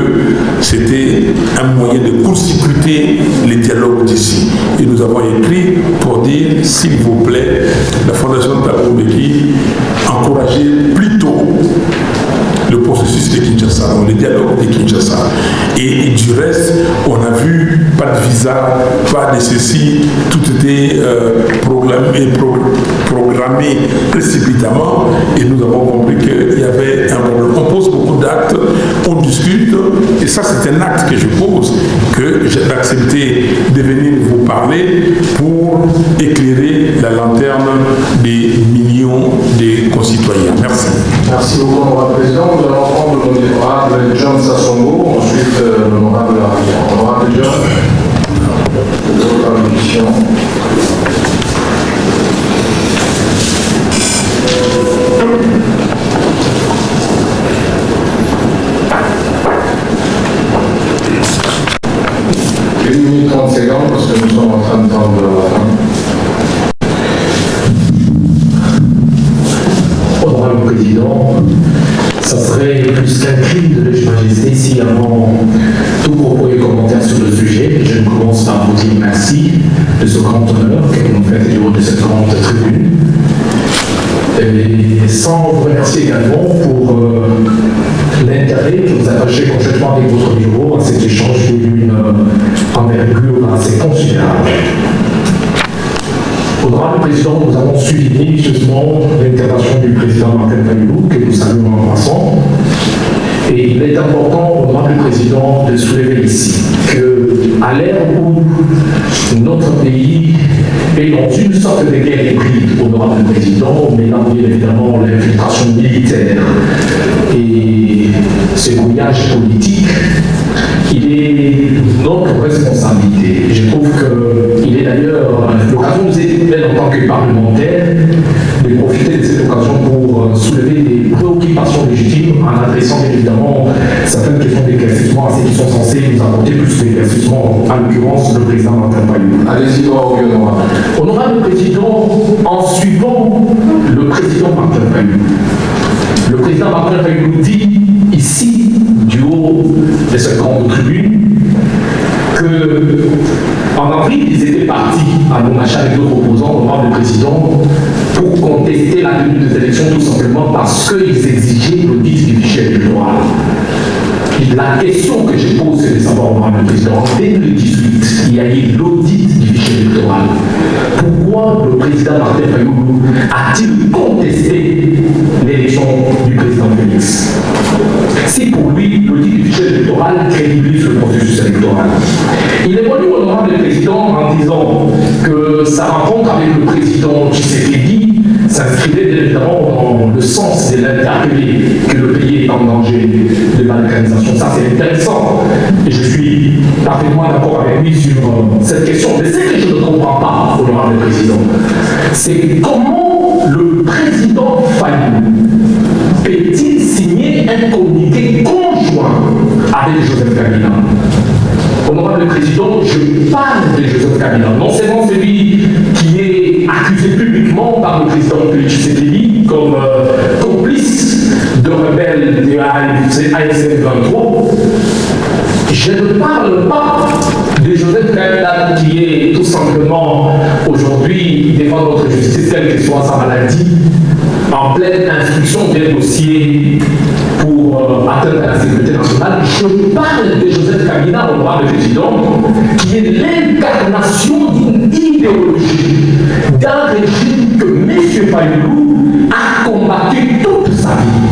S3: c'était un moyen de court-circuiter les dialogues d'ici. Et nous avons écrit pour dire, s'il vous plaît, la Fondation Thabo Mbeki, encouragez plutôt le processus de Kinshasa, le dialogue de Kinshasa. Et du reste, on a vu pas de visa, pas de ceci, tout était programmé précipitamment et nous avons compris qu'il y avait un problème. On pose beaucoup d'actes, on discute et ça c'est un acte que je pose, que j'ai accepté de venir vous parler pour éclairer la lanterne des millions de concitoyens. Merci.
S2: Merci beaucoup, Honorable Président. Nous allons prendre l'honorable John Sassongo, ensuite l'honorable Arria. Honorable John, votre allocution. Une minute 30 secondes parce que nous sommes en train de tendre la fin.
S6: Honorable Président, ça serait plus qu'un crime de lèse-majesté si avant tout propos et commentaires sur le sujet, je commence par vous dire merci de ce grand honneur que vous nous faites du haut de cette grande tribune. Et sans vous remercier également pour l'intérêt que vous attachez complètement avec votre bureau à cet échange d'une envergure assez considérable.
S7: Honorable Président, nous avons suivi minutieusement l'intervention du Président Martin Fayulu, que nous saluons en passant. Et il est important, Honorable Président, de soulever ici qu'à l'ère où notre pays est dans une sorte de guerre hybride, Honorable Président, mêlant bien évidemment l'infiltration militaire et ce brouillage politique, il est notre responsabilité. Je trouve qu'il est d'ailleurs l'occasion nous est en tant que parlementaires de profiter de cette occasion pour soulever des préoccupations légitimes en adressant bien évidemment certaines questions d'éclaircissement à ceux qui sont censés nous apporter plus d'éclaircissement, en l'occurrence le président Martin Fayulu.
S2: Allez-y, droit au honorable.
S7: Honorable Président, en suivant le président Martin Fayulu, le président Martin Fayulu dit ici, du haut de cette grande tribune, qu'en avril, ils étaient partis à Monacha avec d'autres opposants, honorable président, pour contester la tenue des élections tout simplement parce qu'ils exigeaient l'audit du fichier électoral. La question que je pose, c'est de savoir, honorable président, en 2018, il y a eu l'audit du fichier électoral. Pourquoi le président Martin Fayulu a-t-il contesté l'élection du président Félix? Si pour lui, l'audit du fichier électoral crédibilise le processus électoral. Il est venu, honorable président, en disant que sa rencontre avec le président Tshisekedi s'inscrivait bien évidemment dans le sens de l'interpeller que le pays est en danger de balkanisation. Ça, c'est intéressant. Et je suis parfaitement d'accord avec lui sur cette question. Mais ce que je ne comprends pas, honorable président, c'est comment le président Fayulu peut-il signer un communiqué conjoint avec Joseph Kabila? Honorable président, je parle de Joseph Kabila, non seulement celui qui est accusé publiquement par le président Tshisekedi comme complice de rebelles de AFC 23. Je ne parle pas de Joseph Kabila qui est tout simplement aujourd'hui devant notre justice, quelle que soit sa maladie, en pleine instruction des dossiers pour atteindre la sécurité nationale. Je parle de Joseph Kabila, honorable président, qui est l'incarnation d'une idéologie, d'un régime que M. Fayulu a combattu toute sa vie.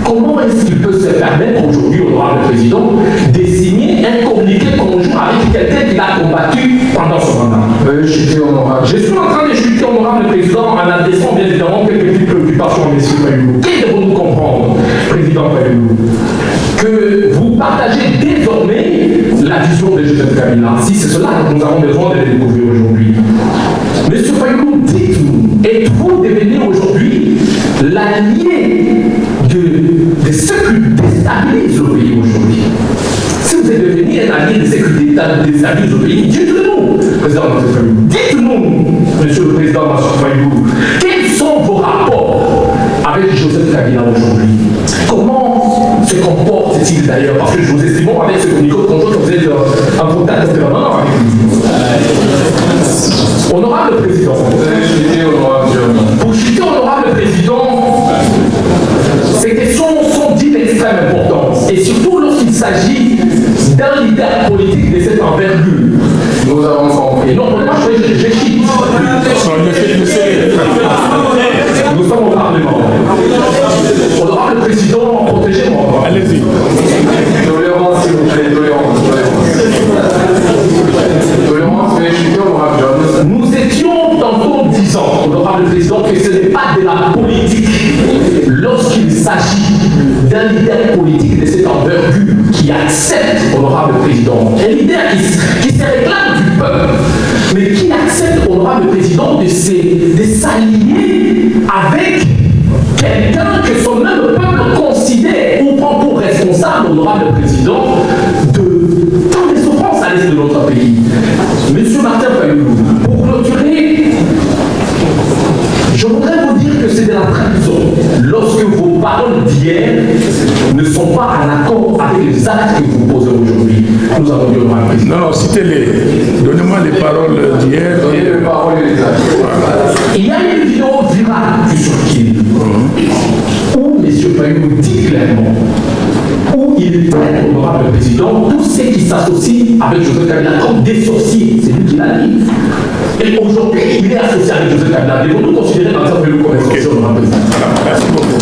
S7: Comment est-ce qu'il peut se permettre aujourd'hui, honorable président, de signer un communiqué conjoint avec quelqu'un qu'il a combattu pendant son mandat?
S2: Je suis
S7: en train de chuter, honorable président, en adressant bien évidemment quelques petites préoccupations à M. Fayulu. Qu'est-ce que vous nous comprendre, président Fayulu? Que vous partagez désormais la vision de Joseph Kabila. Si c'est cela que nous avons besoin de le découvrir aujourd'hui. M. Fayulu, dites-nous, êtes-vous devenu aujourd'hui l'allié de ceux qui déstabilisent le pays aujourd'hui? Si vous êtes devenu un allié de ceux qui déstabilisent le pays, dites-nous, président Fayulu. Dites-nous, monsieur le président Fayulu, quels sont vos rapports avec Joseph Kabila aujourd'hui? Comment se comporte-t-il d'ailleurs? Parce que je vous estime avec ce communiqué conjoint que vous êtes en contact permanent avec lui. Honorable président, pour chuter, honorable président, ces questions sont dites d'extrême importance. Et surtout lorsqu'il s'agit d'un leader politique de cette envergure.
S2: Nous avons compris.
S7: Non, moi je quitte. Nous sommes au Parlement. Honorable président, protégez-moi.
S3: Allez-y.
S2: Tolérance, s'il vous plaît, tolérance. Tolérance, mais je suis honorable John.
S7: Nous étions tantôt disant, honorable président, que ce n'est pas de la politique lorsqu'il s'agit d'un leader politique de cette envergure qui accepte, honorable président, un leader qui se réclame du peuple, mais qui accepte, honorable président, de s'aligner avec quelqu'un que son même peuple considère ou prend pour responsable, honorable président, de tant de souffrances à l'est de notre pays. Monsieur Martin Fayulu, pour clôturer, je voudrais vous dire que c'est de la trahison lorsque vos paroles d'hier ne sont pas en accord avec les actes que vous posez aujourd'hui. Nous avons dit au président.
S3: Non, citez-les. Donnez-moi les paroles d'hier.
S2: Donnez les paroles et les actes.
S7: Il y a une vidéo virale qui circule où M. Fayulu dit clairement, où il traite, honorable président, tous ceux qui s'associent avec Joseph Kabila comme des sorciers. C'est lui qui l'a dit. Et aujourd'hui, il est associé avec Joseph Kabila. Devons-nous considérer dans cette comme un sorcier, honorable président?
S3: Merci beaucoup.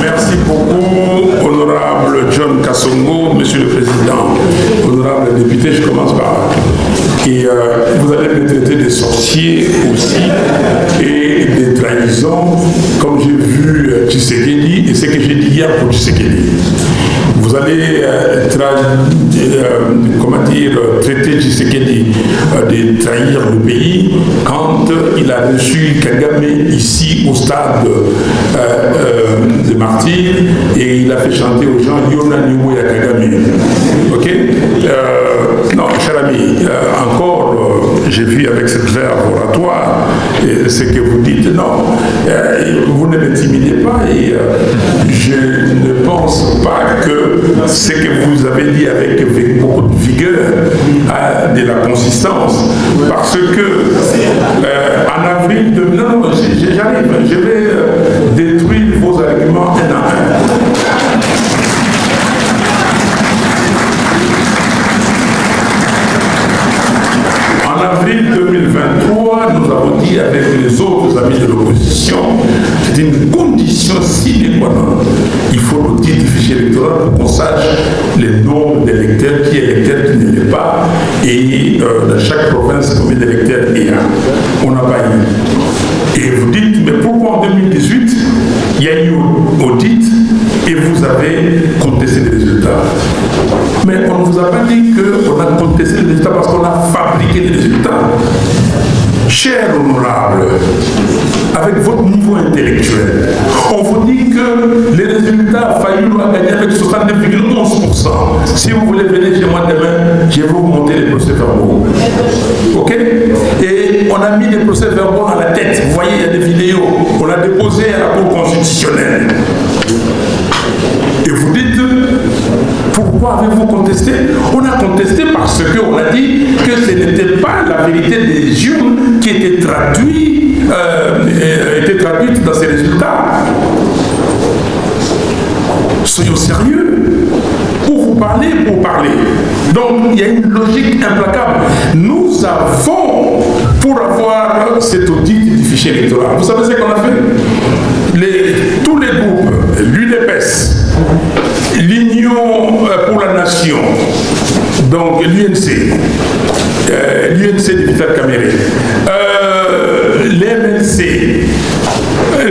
S3: Merci beaucoup, honorable John Kassongo, monsieur le président, honorable député, je commence par là. Et vous allez me traiter des sorciers aussi et des trahisons, comme j'ai vu Tshisekedi et ce que j'ai dit hier pour Tshisekedi. Vous allez traiter Tshisekedi de trahir le pays quand il a reçu Kagame ici au stade de Martyrs et il a fait chanter aux gens Yona Niwoya Kagame. Ok? Non, cher ami, encore, j'ai vu avec cette verbe oratoire ce que vous dites. Non, vous ne m'intimidez pas et je ne pense pas que ce que vous avez dit avec beaucoup de vigueur a de la consistance. Parce que en avril de... Non, j'arrive, je vais détruire vos arguments un à un. En avril 2023, nous avons dit avec les autres amis de l'opposition, c'est une condition sine qua non. Il faut l'audit du fichier électoral pour qu'on sache les nombres d'électeurs, qui est électeur, qui ne l'est pas, et dans chaque province, combien d'électeurs il y a. On n'a pas eu. Et vous dites, mais pourquoi en 2018, il y a eu audit et vous avez contesté les résultats? Mais on ne vous a pas dit qu'on a contesté les résultats parce qu'on a fabriqué les résultats. Cher honorable, avec votre niveau intellectuel, on vous dit que les résultats Fayulu a gagné avec 69,11%. Si vous voulez venir chez moi demain, je vais vous monter les procès-verbaux. Ok? Et on a mis les procès-verbaux à la tête. Vous voyez, il y a des vidéos. On a déposé à la Cour constitutionnelle. Et vous dites, pourquoi avez-vous contesté? On a contesté parce qu'on a dit que ce n'était pas la vérité des urnes qui était traduite dans ces résultats. Soyons sérieux. Pour vous parler, pour parler. Donc, il y a une logique implacable. Nous avons, pour avoir cet audit du fichier électoral, vous savez ce qu'on a fait? Tous les groupes, l'UDPS, l'Union pour la Nation, donc l'UNC, l'UNC de Vital Kamere, l'MLC,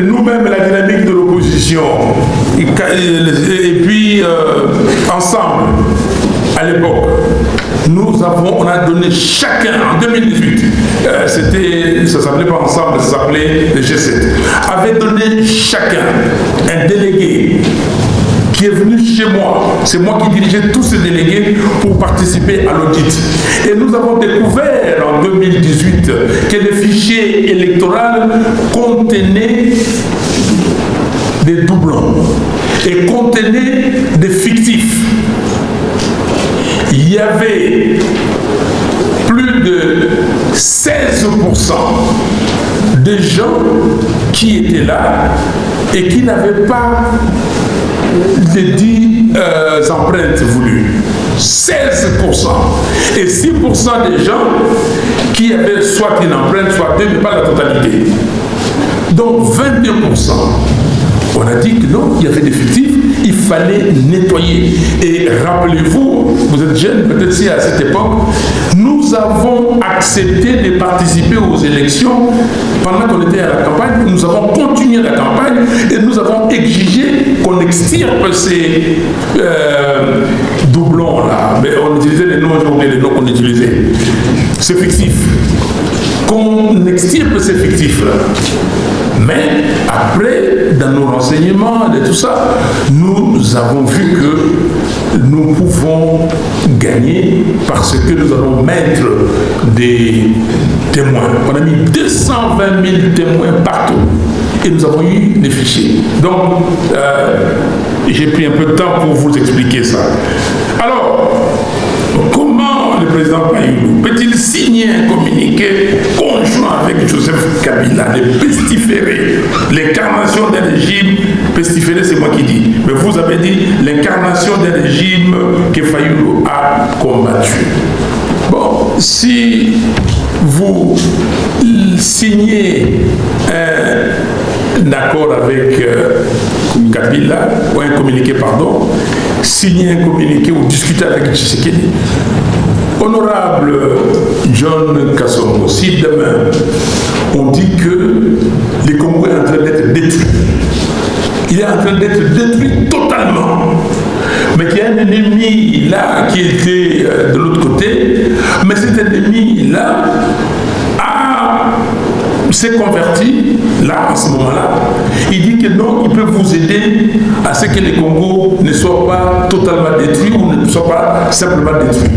S3: nous-mêmes la dynamique de l'opposition, et puis ensemble, à l'époque, on a donné chacun, en 2018, ça ne s'appelait pas ensemble, ça s'appelait le G7, avait donné chacun un délégué qui est venu chez moi. C'est moi qui dirigeais tous ces délégués pour participer à l'audit. Et nous avons découvert en 2018 que le fichier électoral contenait des doublons et contenait des fictifs. Il y avait plus de 16% des gens qui étaient là et qui n'avaient pas les 10 empreintes voulues. 16%. Et 6% des gens qui avaient soit une empreinte, soit deux, mais pas la totalité. Donc 22%. On a dit que non, il y avait des fictifs, il fallait nettoyer. Et rappelez-vous, vous êtes jeune, peut-être si à cette époque, nous avons accepté de participer aux élections pendant qu'on était à la campagne. Nous avons continué la campagne et nous avons exigé qu'on extirpe ces doublons-là. Mais on utilisait les noms aujourd'hui, les noms qu'on utilisait. C'est fictif. Qu'on extirpe ces fictifs-là. Mais après, dans nos renseignements et tout ça, nous avons vu que nous pouvons gagner parce que nous allons mettre des témoins. On a mis 220 000 témoins partout et nous avons eu des fichiers. Donc, j'ai pris un peu de temps pour vous expliquer ça. Alors, comment le président Fayulu peut-il signer un communiqué conjoint avec Joseph Kabila, les pestiférés, l'incarnation d'un régime, pestiféré c'est moi qui dis, mais vous avez dit l'incarnation d'un régime que Fayulu a combattu. Bon, si vous signez un accord avec Kabila, ou un communiqué, pardon, signer un communiqué ou discuter avec Tshisekedi, honorable John Kassongo, si demain on dit que le Congo est en train d'être détruit, il est en train d'être détruit totalement, mais qu'il y a un ennemi là qui était de l'autre côté, mais cet ennemi là s'est converti, là, en ce moment-là, il dit que non, il peut vous aider à ce que le Congo ne soit pas totalement détruit ou ne soit pas simplement détruit.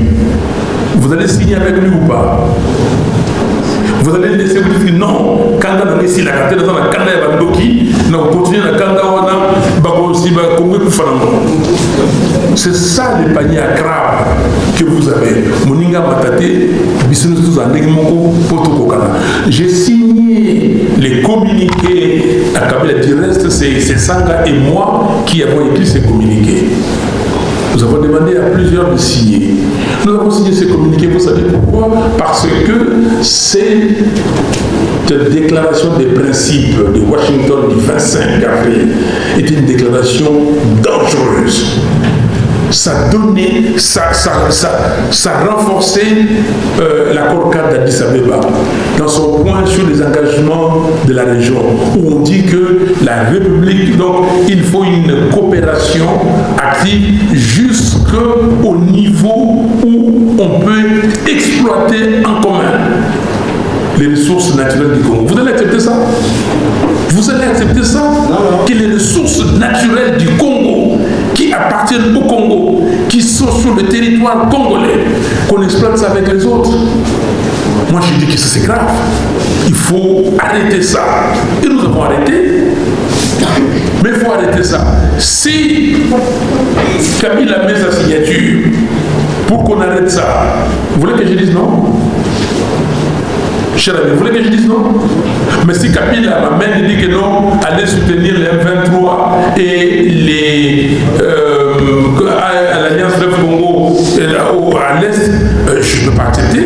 S3: Vous allez signer avec lui ou pas? Vous allez laisser vous dire non, quand on est ici, la carte dans la Kanda et Bandoki, on continue la Kanda, c'est ça le panier à crabe que vous avez. Moninga Matate, j'ai signé les communiqués à Kabila. Du reste, c'est Sanga et moi qui avons écrit ces communiqués. Nous avons demandé à plusieurs de signer. Nous avons signé ces communiqués, vous savez pourquoi? Parce que cette déclaration des principes de Washington du 25 avril est une déclaration dangereuse. Ça donnait, ça renforçait l'accord cadre d'Addis Abeba dans son point sur les engagements de la région, où on dit que la République, donc il faut une coopération active jusqu'au niveau où on peut exploiter en commun les ressources naturelles du Congo. Vous allez accepter ça? Vous allez accepter ça? Non. Que les ressources naturelles du Congo, qui appartiennent au Congo, qui sont sur le territoire congolais, qu'on exploite ça avec les autres? Moi je dis que c'est grave. Il faut arrêter ça. Et nous avons arrêté. Mais il faut arrêter ça. Si Kabila met sa signature pour qu'on arrête ça, vous voulez que je dise non? Cher ami, vous voulez que je dise non? Mais si Kabila m'amène et dit que non, allez soutenir les M23 et à l'Alliance Fleuve Congo à l'Est, je ne peux pas accepter.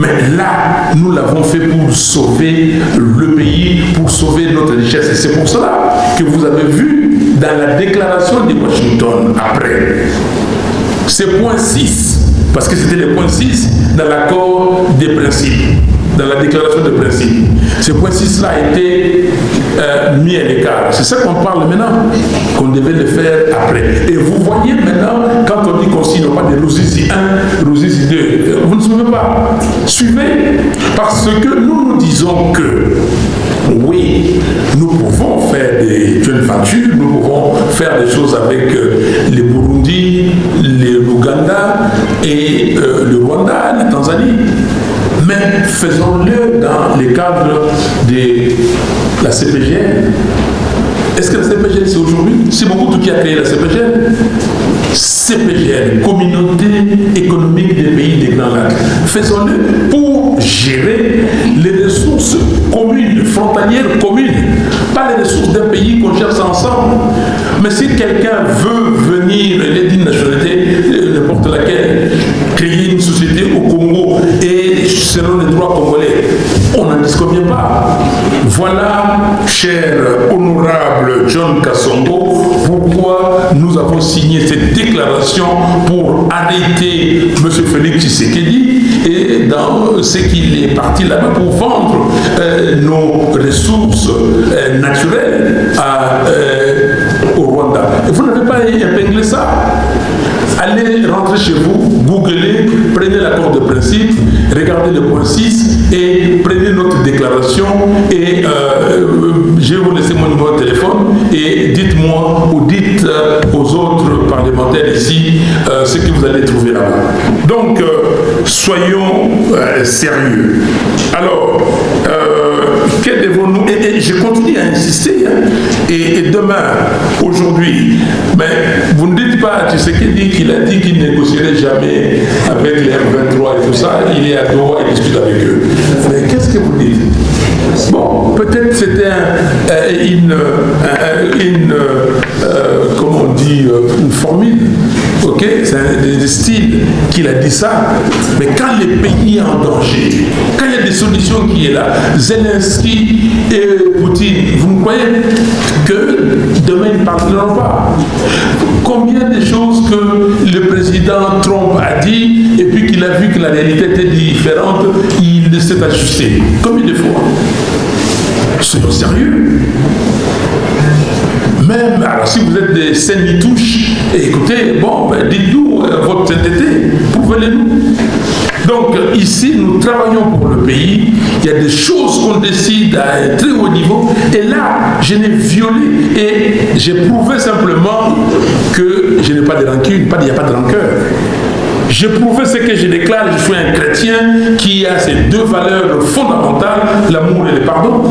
S3: Mais là, nous l'avons fait pour sauver le pays, pour sauver notre richesse. Et c'est pour cela que vous avez vu dans la déclaration de Washington après, c'est point 6, parce que c'était le point 6 dans l'accord des principes, dans la déclaration de principes. Ce point 6-là a été mis à l'écart. C'est ça qu'on parle maintenant, qu'on devait le faire après. Et vous voyez maintenant, quand on dit qu'on signe pas de Ruzizi 1, Ruzizi 2, vous ne suivez pas. Suivez, parce que nous disons que oui, nous pouvons faire des joint ventures, nous pouvons faire des choses avec les Burundi, l'Ouganda et le Rwanda, la Tanzanie. Mais faisons-le dans le cadre de la CPGL. Est-ce que la CPGL c'est aujourd'hui? C'est Mobutu qui a créé la CPGL. CPGL, Communauté économique des pays des Grands Lacs. Faisons-le pour gérer les ressources communes, frontalières communes. Pas les ressources d'un pays qu'on cherche ensemble. Mais si quelqu'un veut venir, il est d'une nationalité, n'importe laquelle, créer une société au Congo et selon les droits congolais, on n'en disconvient pas. Voilà, cher honorable John Kassongo, pourquoi nous avons signé cette déclaration pour arrêter M. Félix Tshisekedi et dans ce qu'il est parti là-bas pour vendre nos ressources naturelles au Rwanda. Et vous n'avez pas épinglé ça? Allez rentrer chez vous, googlez, prenez l'accord de principe, regardez le point 6 et prenez notre déclaration et je vais vous laisser mon numéro de téléphone et dites-moi ou dites aux autres parlementaires ici ce que vous allez trouver là-bas. Donc, soyons sérieux. Alors, que devons-nous... Et je continue à insister, hein, Et demain, aujourd'hui, mais vous ne dites pas, tu sais qu'il a dit qu'il négocierait jamais avec les M23 et tout ça, il est à Doha, il discute avec eux. Mais qu'est-ce que vous dites? Bon, peut-être c'était comment on dit, une formule, ok, c'est un style qu'il a dit ça, mais quand le pays est en danger, quand il y a des solutions qui est là, Zelensky et Poutine, vous me croyez que demain ils ne parleront pas? Combien de choses que le président Trump a dit et puis qu'il a vu que la réalité était différente, il s'est ajusté. Combien de fois? Soyons sérieux. Même, alors si vous êtes des saint-nitouches, écoutez, bon, ben, dites-nous votre sainteté, prouvez-le-nous. Donc ici, nous travaillons pour le pays, il y a des choses qu'on décide à un très haut niveau, et là, je l'ai violé, et j'ai prouvé simplement que je n'ai pas de rancune, il n'y a pas de rancœur. J'ai prouvé ce que je déclare, je suis un chrétien qui a ces deux valeurs fondamentales, l'amour et le pardon.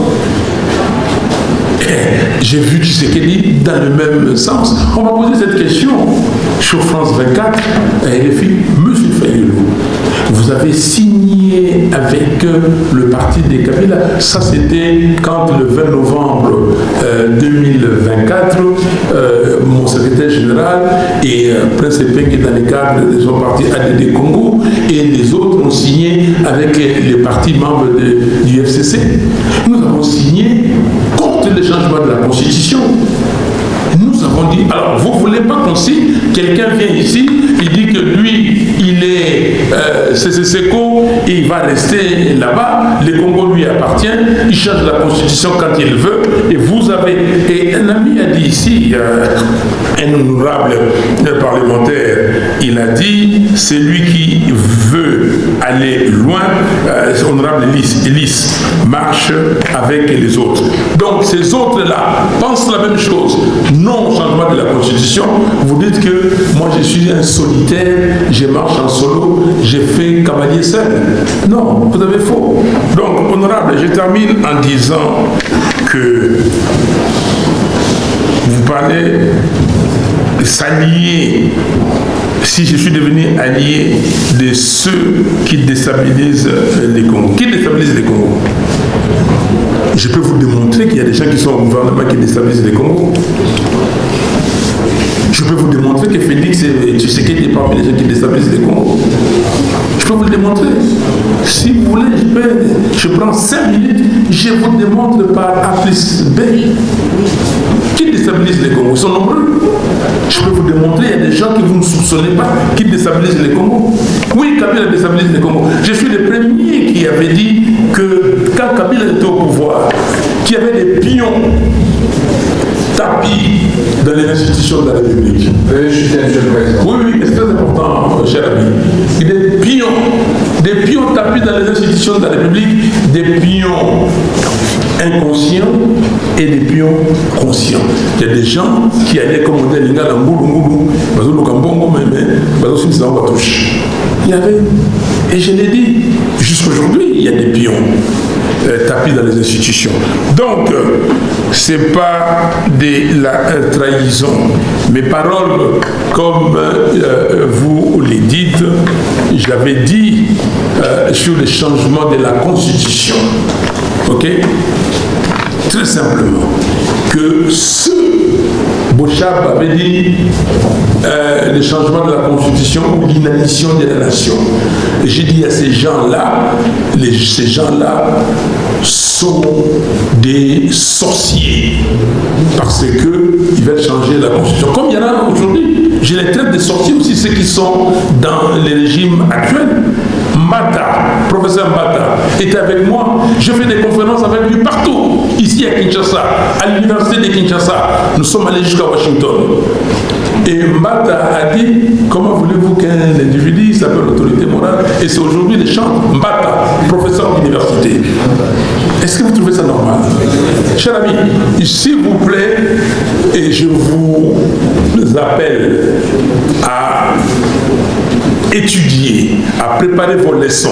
S3: J'ai vu Tshisekedi dans le même sens. On m'a posé cette question sur France 24 et les filles, Monsieur Fayulu, vous avez signé avec le parti des Kabila. Ça, c'était quand le 20 novembre 2024, mon secrétaire général et Prince Epeng dans les cadres de son parti ADD Congo et les autres ont signé avec les partis membres du FCC. Nous avons signé contre le changement de la Constitution. Nous avons dit, alors vous ne voulez pas qu'on signe, quelqu'un vient ici, il dit que lui, il est Seko, et il va rester là-bas, le Congo lui appartient, il change la Constitution quand il veut, et vous avez, et un ami a dit ici, un honorable parlementaire, il a dit, c'est lui qui veut aller loin, honorable Ellis, marche avec les autres. Donc ces autres-là pensent la même chose. Non au changement de la Constitution, vous dites que moi je suis un solitaire, je marche en solo, j'ai fait cavalier seul. Non, vous avez faux. Donc, honorable, je termine en disant que vous parlez de s'allier, si je suis devenu allié de ceux qui déstabilisent les Congos. Qui déstabilisent les Congos? Je peux vous démontrer qu'il y a des gens qui sont au gouvernement qui déstabilisent les Congos. Je peux vous démontrer que Félix Tshisekedi est parmi les gens qui déstabilisent les Congos. Je peux vous le démontrer. Si vous voulez, je prends 5 minutes, je vous démontre par A plus B. Qui déstabilise les Congos? Ils sont nombreux. Je peux vous démontrer, il y a des gens que vous ne soupçonnez pas qui déstabilisent les Congos. Oui, Kabila déstabilise les Congos. Je suis le premier qui avait dit que quand Kabila était au pouvoir, qu'il y avait des pions tapis dans les institutions de la République. Oui, oui, c'est très important, cher ami. Des pions tapis dans les institutions de la République, des pions inconscients et des pions conscients. Il y a des gens qui allaient commander les gars dans Ngoulou, il y avait, et je l'ai dit, jusqu'aujourd'hui, il y a des pions tapis dans les institutions. Donc, ce n'est pas de la trahison. Mes paroles, comme vous les dites, j'avais dit sur le changement de la Constitution. Ok? Très simplement, que ce Bochab avait dit le changement de la Constitution ou l'inaddition de la nation. Et j'ai dit à ces gens-là, sont des sorciers parce qu'ils veulent changer la Constitution. Comme il y en a aujourd'hui, je les traite de sorciers aussi, ceux qui sont dans les régimes actuels. Mbata, professeur Mbata, était avec moi. Je fais des conférences avec lui partout, ici à Kinshasa, à l'université de Kinshasa. Nous sommes allés jusqu'à Washington. Et Mbata a dit, comment voulez-vous qu'un individu s'appelle l'autorité morale? Et c'est aujourd'hui les chants. Mbata, professeur d'université. Est-ce que vous trouvez ça normal? Cher ami, s'il vous plaît, et je vous appelle à étudier, à préparer vos leçons,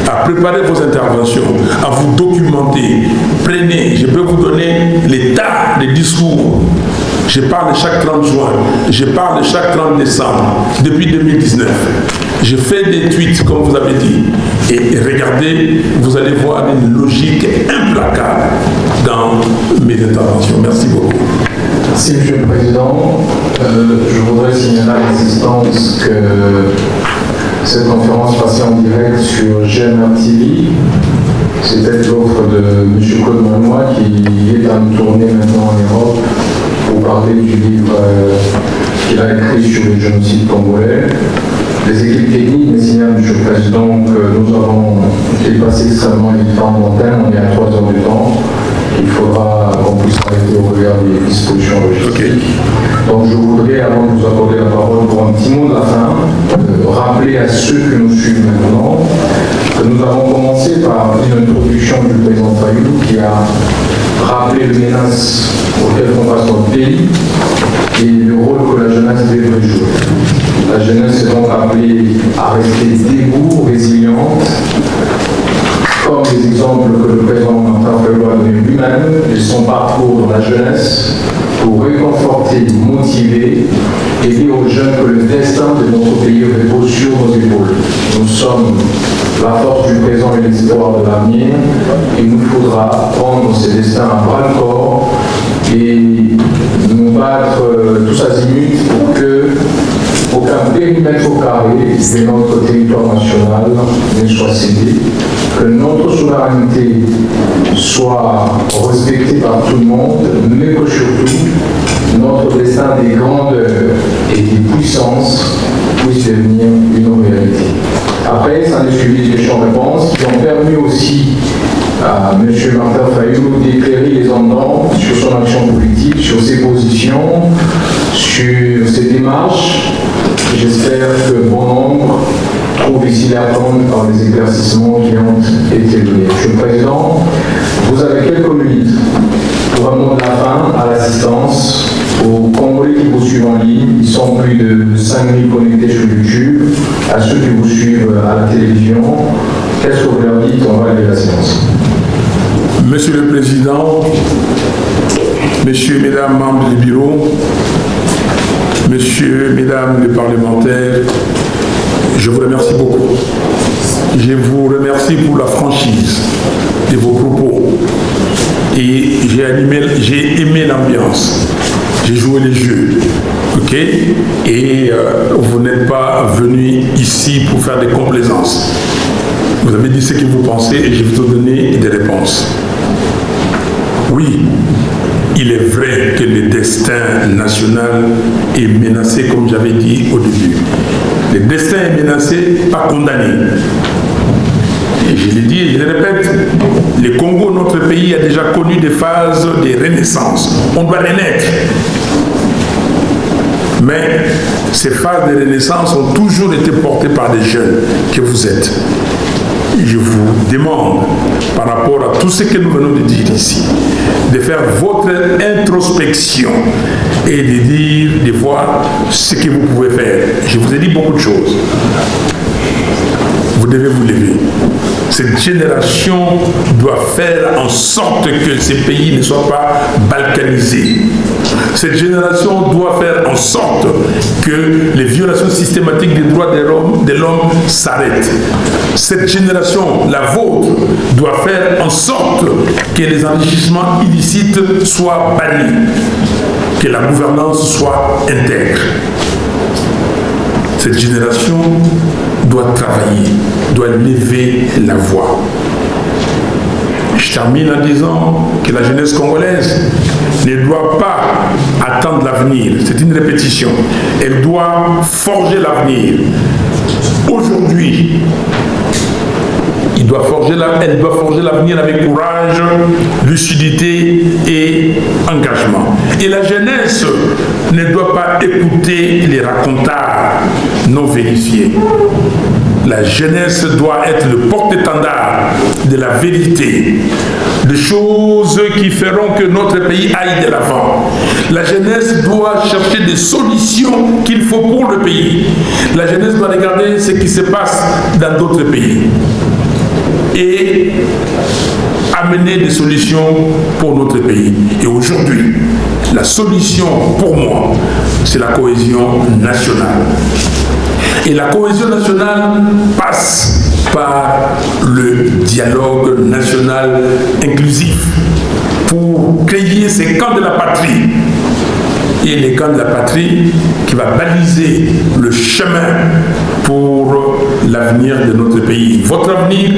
S3: à préparer vos interventions, à vous documenter. Prenez, je peux vous donner les tas de discours. Je parle chaque 30 juin, je parle chaque 30 décembre, depuis 2019. Je fais des tweets, comme vous avez dit. Et regardez, vous allez voir une logique implacable dans mes interventions. Merci beaucoup.
S2: Merci, Monsieur le Président. Je voudrais signaler à l'assistance que cette conférence passée en direct sur GMR TV, c'était l'offre de M. Claude Malnois qui est en tournée maintenant en Europe pour parler du livre qu'il a écrit sur le génocide congolais. Les équipes techniques me signalent, M. le Président, que nous avons dépassé extrêmement les temps d'antenne, on est à 3 heures du temps. Il faudra qu'on puisse arrêter au regard des dispositions logistiques. Donc je voudrais, avant de vous accorder la parole pour un petit mot de la fin, rappeler à ceux que nous suivent maintenant que nous avons commencé par une introduction du président Fayou qui a rappelé les menaces auxquelles font face notre pays et le rôle que la jeunesse devrait jouer. La jeunesse est donc appelée à rester debout, résiliente, comme les exemples que le président Martin Fayou a donné lui-même et son parcours dans la jeunesse pour réconforter, motiver et dire aux jeunes que le destin de notre pays repose sur nos épaules. Nous sommes la force du présent et l'espoir de l'avenir. Il nous faudra prendre ces destins à bras-le-corps et nous battre tous azimuts pour que aucun périmètre carré de notre territoire national ne soit cédé, que notre souveraineté soit respectée par tout le monde, mais que surtout notre destin des grandeurs et des puissances puisse devenir une réalité. Après, ça a suivi des questions-réponses qui ont permis aussi à M. Martin Fayou d'éclairer les entendants sur son action politique, sur ses positions, sur ses démarches. J'espère que bon nombre trouvent ici l'attente par les éclaircissements qui ont été donnés. Monsieur le Président, vous avez quelques minutes pour un mot de la fin à l'assistance aux Congolais qui vous suivent en ligne. Ils sont plus de 5000 connectés sur YouTube. À ceux qui vous suivent à la télévision, qu'est-ce que vous leur dites? On va aller à la séance.
S3: Monsieur le Président, Messieurs, Mesdames, membres du bureau, Messieurs, Mesdames les parlementaires, je vous remercie beaucoup. Je vous remercie pour la franchise de vos propos. Et j'ai aimé l'ambiance. J'ai joué les jeux. Ok? Et vous n'êtes pas venu ici pour faire des complaisances. Vous avez dit ce que vous pensez et je vais vous donner des réponses. Oui, il est vrai que le destin national est menacé, comme j'avais dit au début. Le destin est menacé, pas condamné. Et je l'ai dit et je le répète, le Congo, notre pays, a déjà connu des phases de renaissance. On doit renaître. Mais ces phases de renaissance ont toujours été portées par des jeunes que vous êtes. Je vous demande, par rapport à tout ce que nous venons de dire ici, de faire votre introspection et de dire, de voir ce que vous pouvez faire. Je vous ai dit beaucoup de choses. Vous devez vous lever. Cette génération doit faire en sorte que ces pays ne soient pas balkanisés. Cette génération doit faire en sorte que les violations systématiques des droits de l'homme s'arrêtent. Cette génération, la vôtre, doit faire en sorte que les enrichissements illicites soient bannis, que la gouvernance soit intègre. Cette génération doit travailler, doit lever la voix. Je termine en disant que la jeunesse congolaise ne doit pas attendre l'avenir. C'est une répétition. Elle doit forger l'avenir. Aujourd'hui, elle doit forger l'avenir avec courage, lucidité et engagement. Et la jeunesse ne doit pas écouter les racontars, non vérifiées. La jeunesse doit être le porte-étendard de la vérité, des choses qui feront que notre pays aille de l'avant. La jeunesse doit chercher des solutions qu'il faut pour le pays. La jeunesse doit regarder ce qui se passe dans d'autres pays et amener des solutions pour notre pays. Et aujourd'hui, la solution pour moi, c'est la cohésion nationale. Et la cohésion nationale passe par le dialogue national inclusif pour créer ces camps de la patrie. Et les camps de la patrie qui va baliser le chemin pour l'avenir de notre pays. Votre avenir,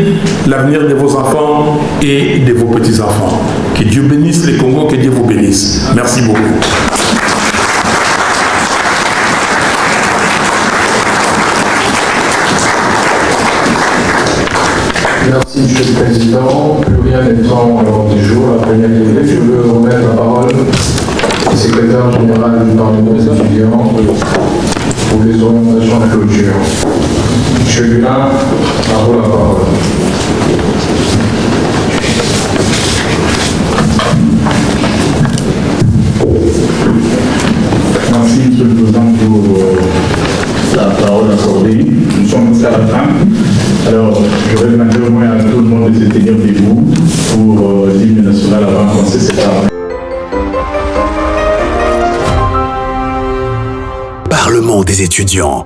S3: l'avenir de vos enfants et de vos petits-enfants. Que Dieu bénisse les Congos, que Dieu vous bénisse. Merci beaucoup.
S2: Merci, Monsieur le Président. Plus rien n'étant à l'ordre du jour, la première idée, je veux remettre la parole au secrétaire général du Parlement des étudiants pour les orientations de clôture. Monsieur Lulin, à vous la parole.
S8: Merci, Monsieur le Président, pour la parole accordée. Nous sommes tous à la fin. Alors, je vais demander au moins à tout le monde de se tenir debout pour l'hymne national avant de commencer cette arme.
S9: Parlement des étudiants.